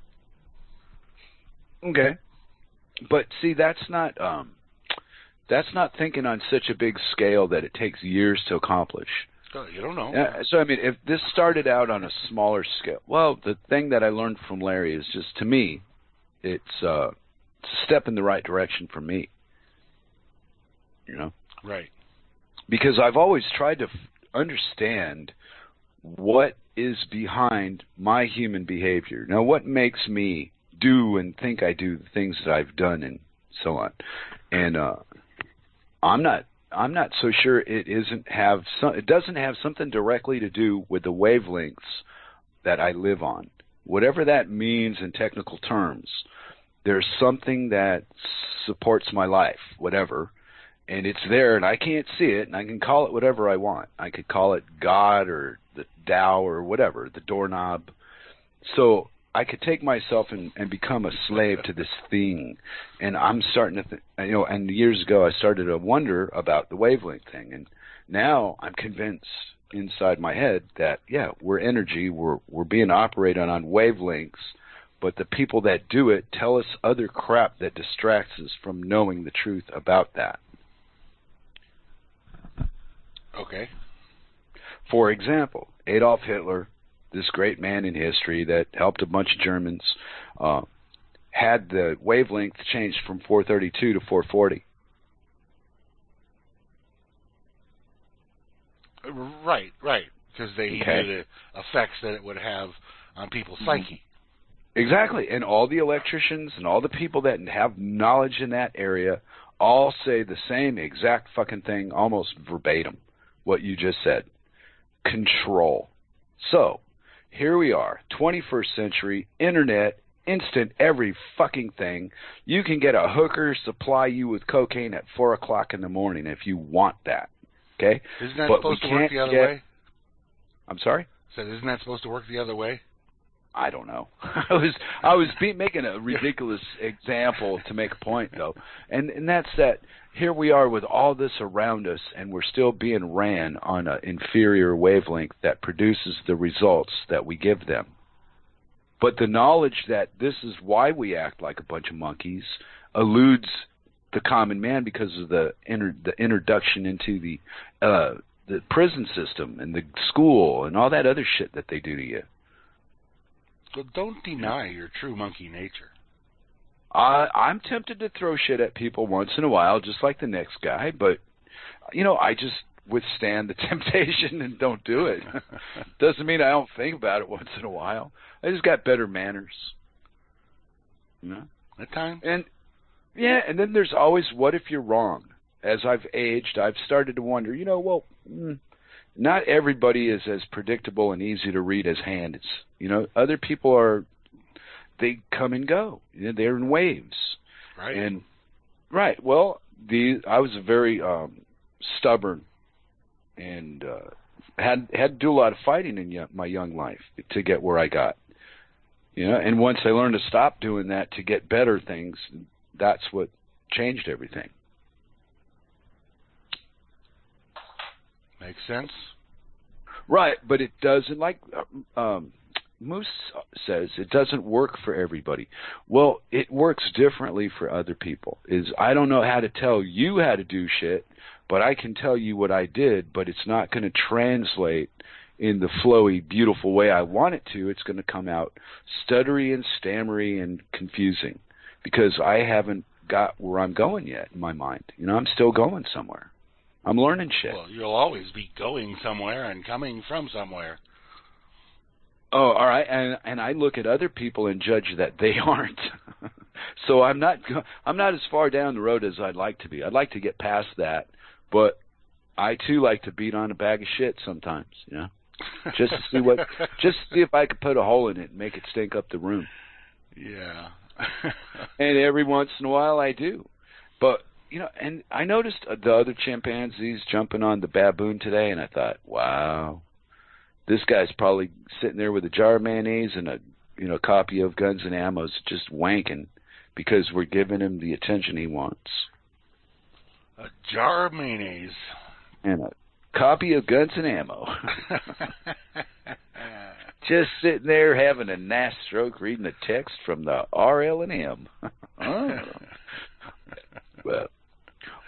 Okay, but see, that's not thinking on such a big scale that it takes years to accomplish. You don't know. So, I mean, if this started out on a smaller scale, well, the thing that I learned from Larry is just, to me, it's a step in the right direction for me. You know? Right. Because I've always tried to understand what is behind my human behavior. Now, what makes me do and think I do the things that I've done and so on. And I'm not so sure it doesn't have something directly to do with the wavelengths that I live on. Whatever that means in technical terms, there's something that supports my life, whatever, and it's there, and I can't see it, and I can call it whatever I want. I could call it God or the Tao or whatever, the doorknob. So I could take myself and become a slave to this thing, and I'm starting to, and years ago I started to wonder about the wavelength thing, and now I'm convinced inside my head that, yeah, we're energy, we're being operated on wavelengths, but the people that do it tell us other crap that distracts us from knowing the truth about that. Okay. For example, Adolf Hitler, this great man in history that helped a bunch of Germans, had the wavelength changed from 432 to 440. Right, because they knew the effects that it would have on people's psyche. Exactly, and all the electricians and all the people that have knowledge in that area all say the same exact fucking thing, almost verbatim, what you just said. Control. So, here we are, 21st century, internet, instant, every fucking thing. You can get a hooker supply you with cocaine at 4 o'clock in the morning if you want that. Okay? Isn't that supposed to work the other way? I'm sorry? Isn't that supposed to work the other way? I don't know. I was making a ridiculous example to make a point, though. And that's that here we are with all this around us, and we're still being ran on an inferior wavelength that produces the results that we give them. But the knowledge that this is why we act like a bunch of monkeys eludes the common man because of the introduction into the prison system and the school and all that other shit that they do to you. Well, don't deny your true monkey nature. I'm tempted to throw shit at people once in a while, just like the next guy, but, I just withstand the temptation and don't do it. Doesn't mean I don't think about it once in a while. I just got better manners. At times. And, yeah, and then there's always, what if you're wrong? As I've aged, I've started to wonder, not everybody is as predictable and easy to read as Hand is. Other people they come and go. They're in waves. Right. And well, I was a very stubborn and had to do a lot of fighting in my young life to get where I got. And once I learned to stop doing that to get better things, that's what changed everything. Makes sense. Right, but it doesn't, like Moose says, it doesn't work for everybody. Well, it works differently for other people. I don't know how to tell you how to do shit, but I can tell you what I did, but it's not going to translate in the flowy, beautiful way I want it to. It's going to come out stuttery and stammery and confusing because I haven't got where I'm going yet in my mind. I'm still going somewhere. I'm learning shit. Well, you'll always be going somewhere and coming from somewhere. Oh, all right. And I look at other people and judge that they aren't. So I'm not as far down the road as I'd like to be. I'd like to get past that, but I too like to beat on a bag of shit sometimes, just to see if I could put a hole in it and make it stink up the room. Yeah. And every once in a while I do, but. And I noticed the other chimpanzees jumping on the baboon today, and I thought, wow, this guy's probably sitting there with a jar of mayonnaise and a copy of Guns and Ammo's just wanking because we're giving him the attention he wants. A jar of mayonnaise. And a copy of Guns and Ammo. Just sitting there having a nice stroke reading the text from the RL&M. Oh. Well,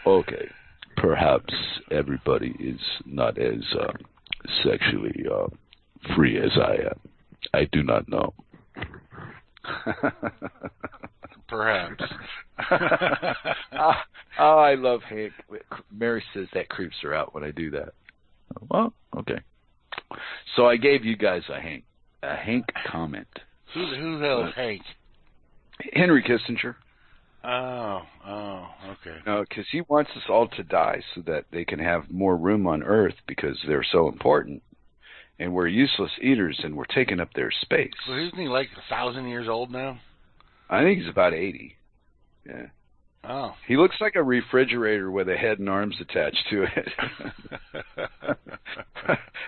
okay. Perhaps everybody is not as sexually free as I am. I do not know. Perhaps. I love Hank. Mary says that creeps her out when I do that. Well, okay. So I gave you guys a Hank comment. Who the hell is Hank? Henry Kissinger. Oh, okay. No, because he wants us all to die so that they can have more room on Earth because they're so important. And we're useless eaters and we're taking up their space. So isn't he like 1,000 years old now? I think he's about 80. Yeah. Oh. He looks like a refrigerator with a head and arms attached to it.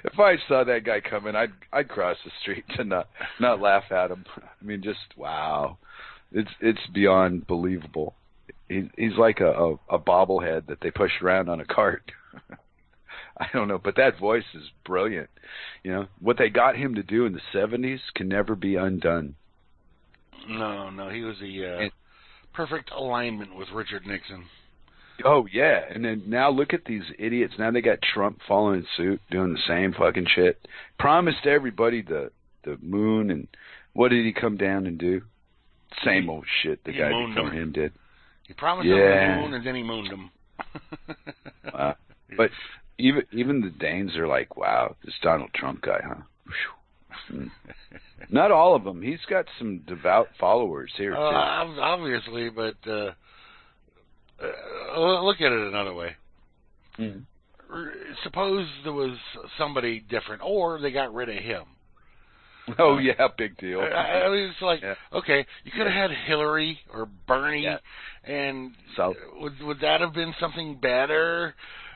If I saw that guy coming, I'd cross the street to not laugh at him. I mean, just wow. It's beyond believable. He's like a bobblehead that they push around on a cart. I don't know, but that voice is brilliant. What they got him to do in the 70s can never be undone. No, he was the perfect alignment with Richard Nixon. Oh, yeah, and then now look at these idiots. Now they got Trump following suit, doing the same fucking shit. Promised everybody the moon, and what did he come down and do? Same old shit the guy before him did. He promised them the moon, and then he mooned them. Wow. But even the Danes are like, wow, this Donald Trump guy, huh? Not all of them. He's got some devout followers here, too. Obviously, but look at it another way. Mm-hmm. Suppose there was somebody different, or they got rid of him. Oh, yeah, big deal. I mean, it's like, okay, you could have had Hillary or Bernie, and would that have been something better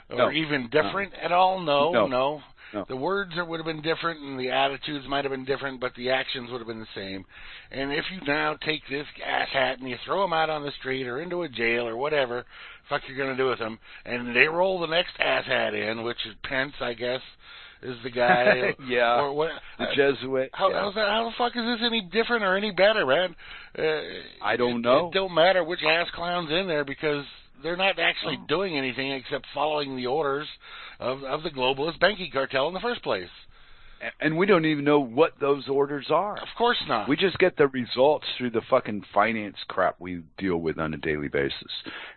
or even different at all? No. The words would have been different, and the attitudes might have been different, but the actions would have been the same. And if you now take this asshat and you throw him out on the street or into a jail or whatever fuck you're going to do with him, and they roll the next asshat in, which is Pence, I guess, is the guy. Yeah. Or what? The Jesuit. How the fuck is this any different or any better, man? I don't know. It don't matter which ass clown's in there because they're not actually doing anything except following the orders of the globalist banking cartel in the first place. And we don't even know what those orders are. Of course not. We just get the results through the fucking finance crap we deal with on a daily basis.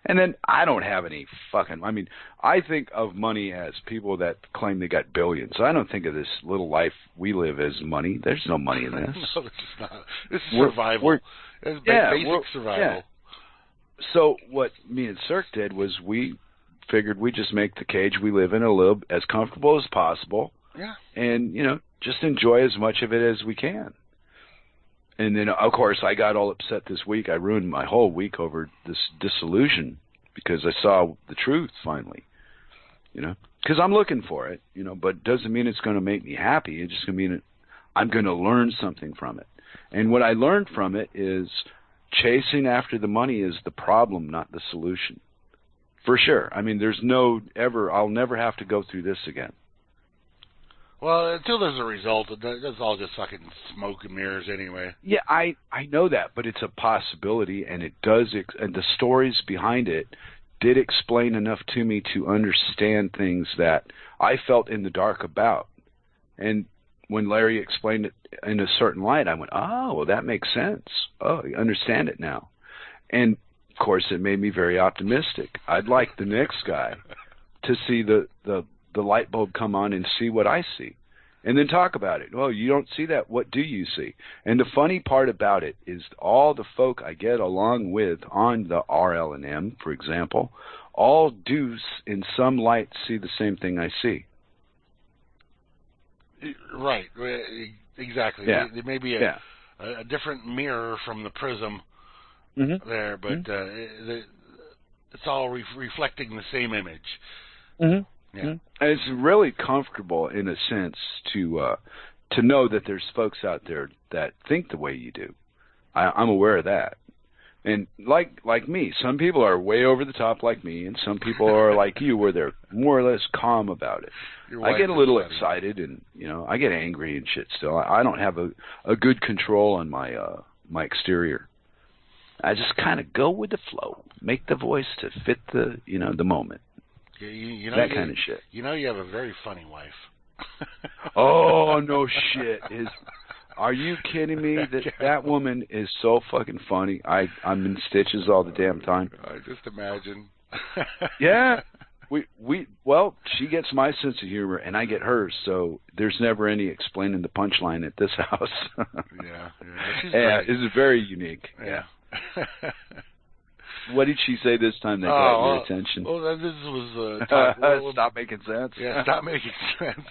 And then I don't have any I think of money as people that claim they got billions. I don't think of this little life we live as money. There's no money in this. No, this is not. This is survival. It's basic survival. Yeah. So what me and Cirque did was we figured we'd just make the cage we live in a little as comfortable as possible. Yeah. And, just enjoy as much of it as we can. And then, of course, I got all upset this week. I ruined my whole week over this disillusion because I saw the truth finally, because I'm looking for it, but it doesn't mean it's going to make me happy. It's just going to mean I'm going to learn something from it. And what I learned from it is chasing after the money is the problem, not the solution. For sure. I mean, I'll never have to go through this again. Well, until there's a result, that's all just fucking smoke and mirrors anyway. Yeah, I know that, but it's a possibility, and it does, and the stories behind it did explain enough to me to understand things that I felt in the dark about. And when Larry explained it in a certain light, I went, oh, well, that makes sense. Oh, I understand it now. And, of course, it made me very optimistic. I'd like the next guy to see the light bulb come on and see what I see, and then talk about it. Well, you don't see that. What do you see? And the funny part about it is all the folk I get along with on the RL&M, for example, all do in some light see the same thing I see. Right. Exactly. Yeah. There may be a different mirror from the prism there, but it's all reflecting the same image. Mm-hmm. Yeah. And it's really comfortable in a sense to to know that there's folks out there that think the way you do. I'm aware of that. And like me, some people are way over the top like me, and some people are like you, where they're more or less calm about it. I get a little excited, and I get angry and shit. Still, I don't have a good control on my exterior. I just kind of go with the flow, make the voice to fit the the moment. That kind of shit. You have a very funny wife. Oh no shit! Are you kidding me? That woman is so fucking funny. I'm in stitches all the damn time. I just imagine. Yeah. Well, she gets my sense of humor and I get hers, so there's never any explaining the punchline at this house. Yeah. It's very unique. Yeah. What did she say this time that got your attention? Well, this was stop making sense. Yeah, stop making sense.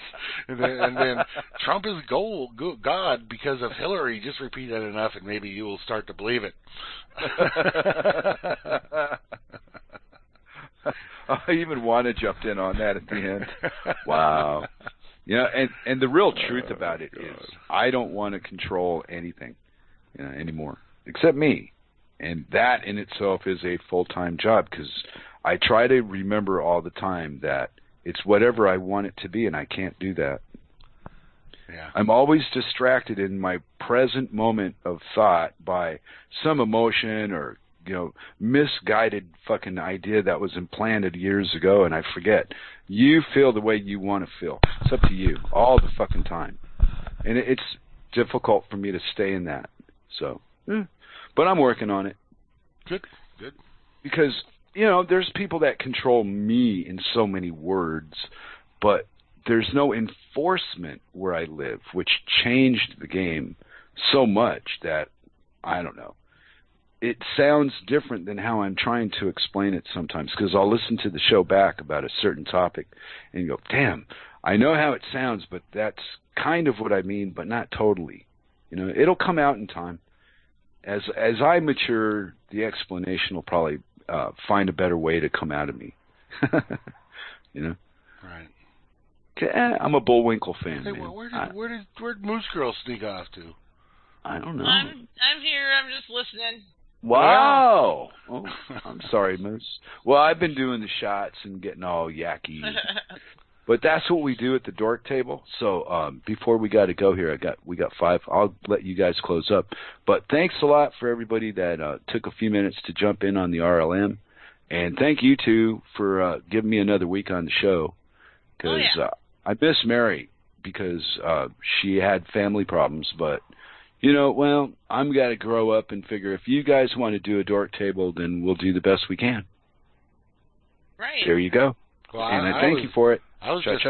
And then Trump is God because of Hillary. Just repeat that enough, and maybe you will start to believe it. Even Juana jumped in on that at the end. Wow. And the real truth about it is, I don't want to control anything, anymore, except me. And that in itself is a full-time job, because I try to remember all the time that it's whatever I want it to be, and I can't do that. Yeah. I'm always distracted in my present moment of thought by some emotion or, misguided fucking idea that was implanted years ago, and I forget. You feel the way you want to feel. It's up to you all the fucking time. And it's difficult for me to stay in that. So... But I'm working on it. Good. Because, there's people that control me in so many words, but there's no enforcement where I live, which changed the game so much that, I don't know. It sounds different than how I'm trying to explain it sometimes, because I'll listen to the show back about a certain topic and go, damn, I know how it sounds, but that's kind of what I mean, but not totally. It'll come out in time. As I mature, the explanation will probably find a better way to come out of me. Right. I'm a Bullwinkle fan. Hey, man. Where did mOOsegurl sneak off to? I don't know. I'm here. I'm just listening. Wow. Oh, I'm sorry, Moose. Well, I've been doing the shots and getting all yacky. But that's what we do at the Dork Table. So before we got to go here, we got 5. I'll let you guys close up. But thanks a lot for everybody that took a few minutes to jump in on the RLM. And thank you, too, for giving me another week on the show. Because I miss Mary because she had family problems. But, I'm got to grow up and figure if you guys want to do a Dork Table, then we'll do the best we can. Right. There you go. Well, and I thank you for it. I was just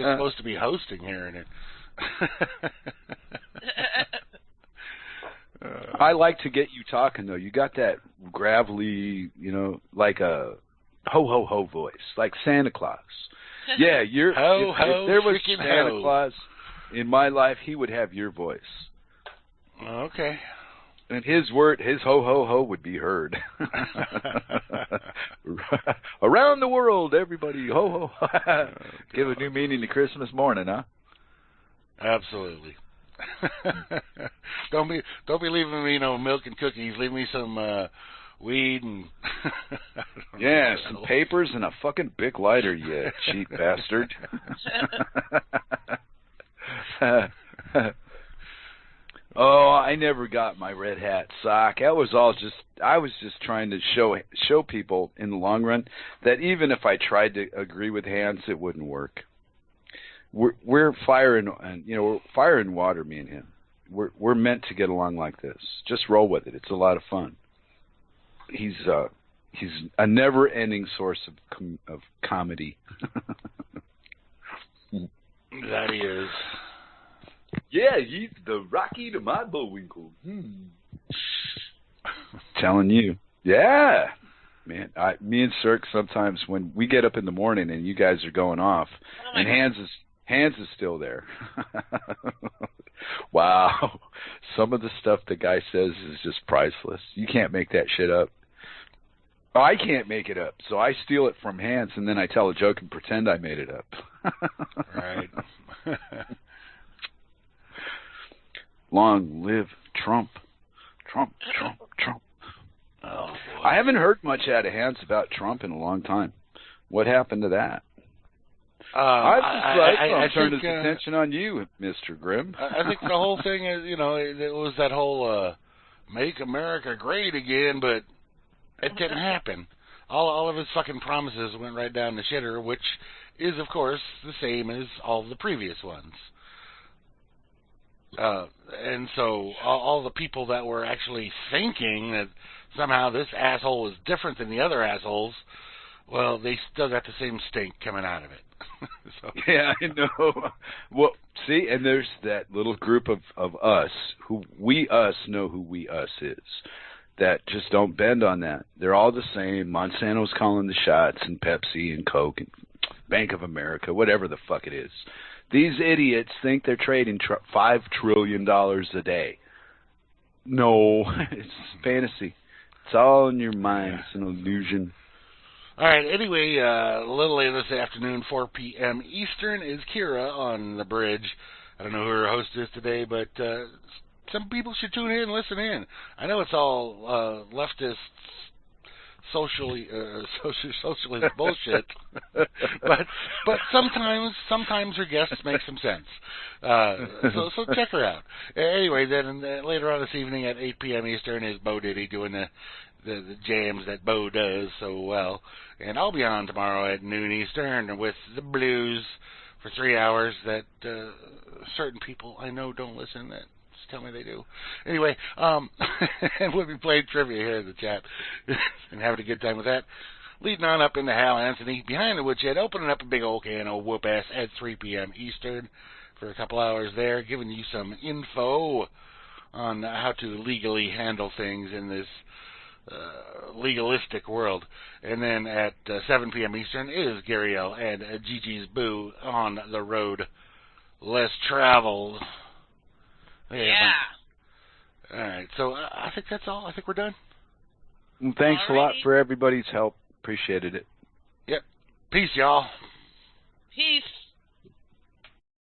supposed to be hosting here, and it. I like to get you talking though. You got that gravelly, like a ho ho ho voice, like Santa Claus. Yeah, you're. If there was Santa Claus in my life, he would have your voice. Okay. And his ho ho ho would be heard. Around the world, everybody ho ho. Give a new meaning to Christmas morning, huh? Absolutely. Don't be leaving me no milk and cookies. Leave me some weed and some papers and a fucking Bic lighter, you cheap bastard. Oh, I never got my red hat sock. I was just trying to show people in the long run that even if I tried to agree with Hans, it wouldn't work. We're fire and fire and water, me and him. We're meant to get along like this. Just roll with it. It's a lot of fun. He's a never-ending source of comedy. That he is. Yeah, he's the Rocky to my Bullwinkle. Telling you. Yeah. Man, me and Cirque sometimes when we get up in the morning and you guys are going off and Hans is still there. Wow. Some of the stuff the guy says is just priceless. You can't make that shit up. I can't make it up, so I steal it from Hans and then I tell a joke and pretend I made it up. Right. Long live Trump. Trump, Trump, Trump. Oh, boy. I haven't heard much out of Hans about Trump in a long time. What happened to that? I turned his attention on you, Mr. Grimm. I think the whole thing is, it was that whole make America great again, but it didn't happen. All of his fucking promises went right down the shitter, which is, of course, the same as all the previous ones. And so all the people that were actually thinking that somehow this asshole is different than the other assholes, well, they still got the same stink coming out of it. So. Yeah, I know. Well, see, and there's that little group of us who know who we us is, that just don't bend on that. They're all the same. Monsanto's calling the shots, and Pepsi and Coke and Bank of America, whatever the fuck it is. These idiots think they're trading $5 trillion a day. No, it's fantasy. It's all in your mind. It's an illusion. All right, anyway, a little later this afternoon, 4 p.m. Eastern, is Kira on the bridge. I don't know who her host is today, but some people should tune in and listen in. I know it's all leftist, socialist bullshit, but sometimes her guests make some sense. So check her out. Anyway, then later on this evening at 8 p.m. Eastern is Bo Diddy doing the jams that Bo does so well. And I'll be on tomorrow at noon Eastern with the blues for 3 hours that certain people I know don't listen, that just tell me they do. Anyway, and we'll be playing trivia here in the chat and having a good time with that. Leading on up into Hal Anthony, behind the woodshed, opening up a big old can of whoop-ass at 3 p.m. Eastern for a couple hours there, giving you some info on how to legally handle things in this legalistic world. And then at 7 p.m. Eastern is Gary L. and Gigi's Boo on the road less traveled. Yeah. All right, so I think that's all. I think we're done. Well, thanks a lot for everybody's help. Appreciated it. Yep. Peace, y'all. Peace.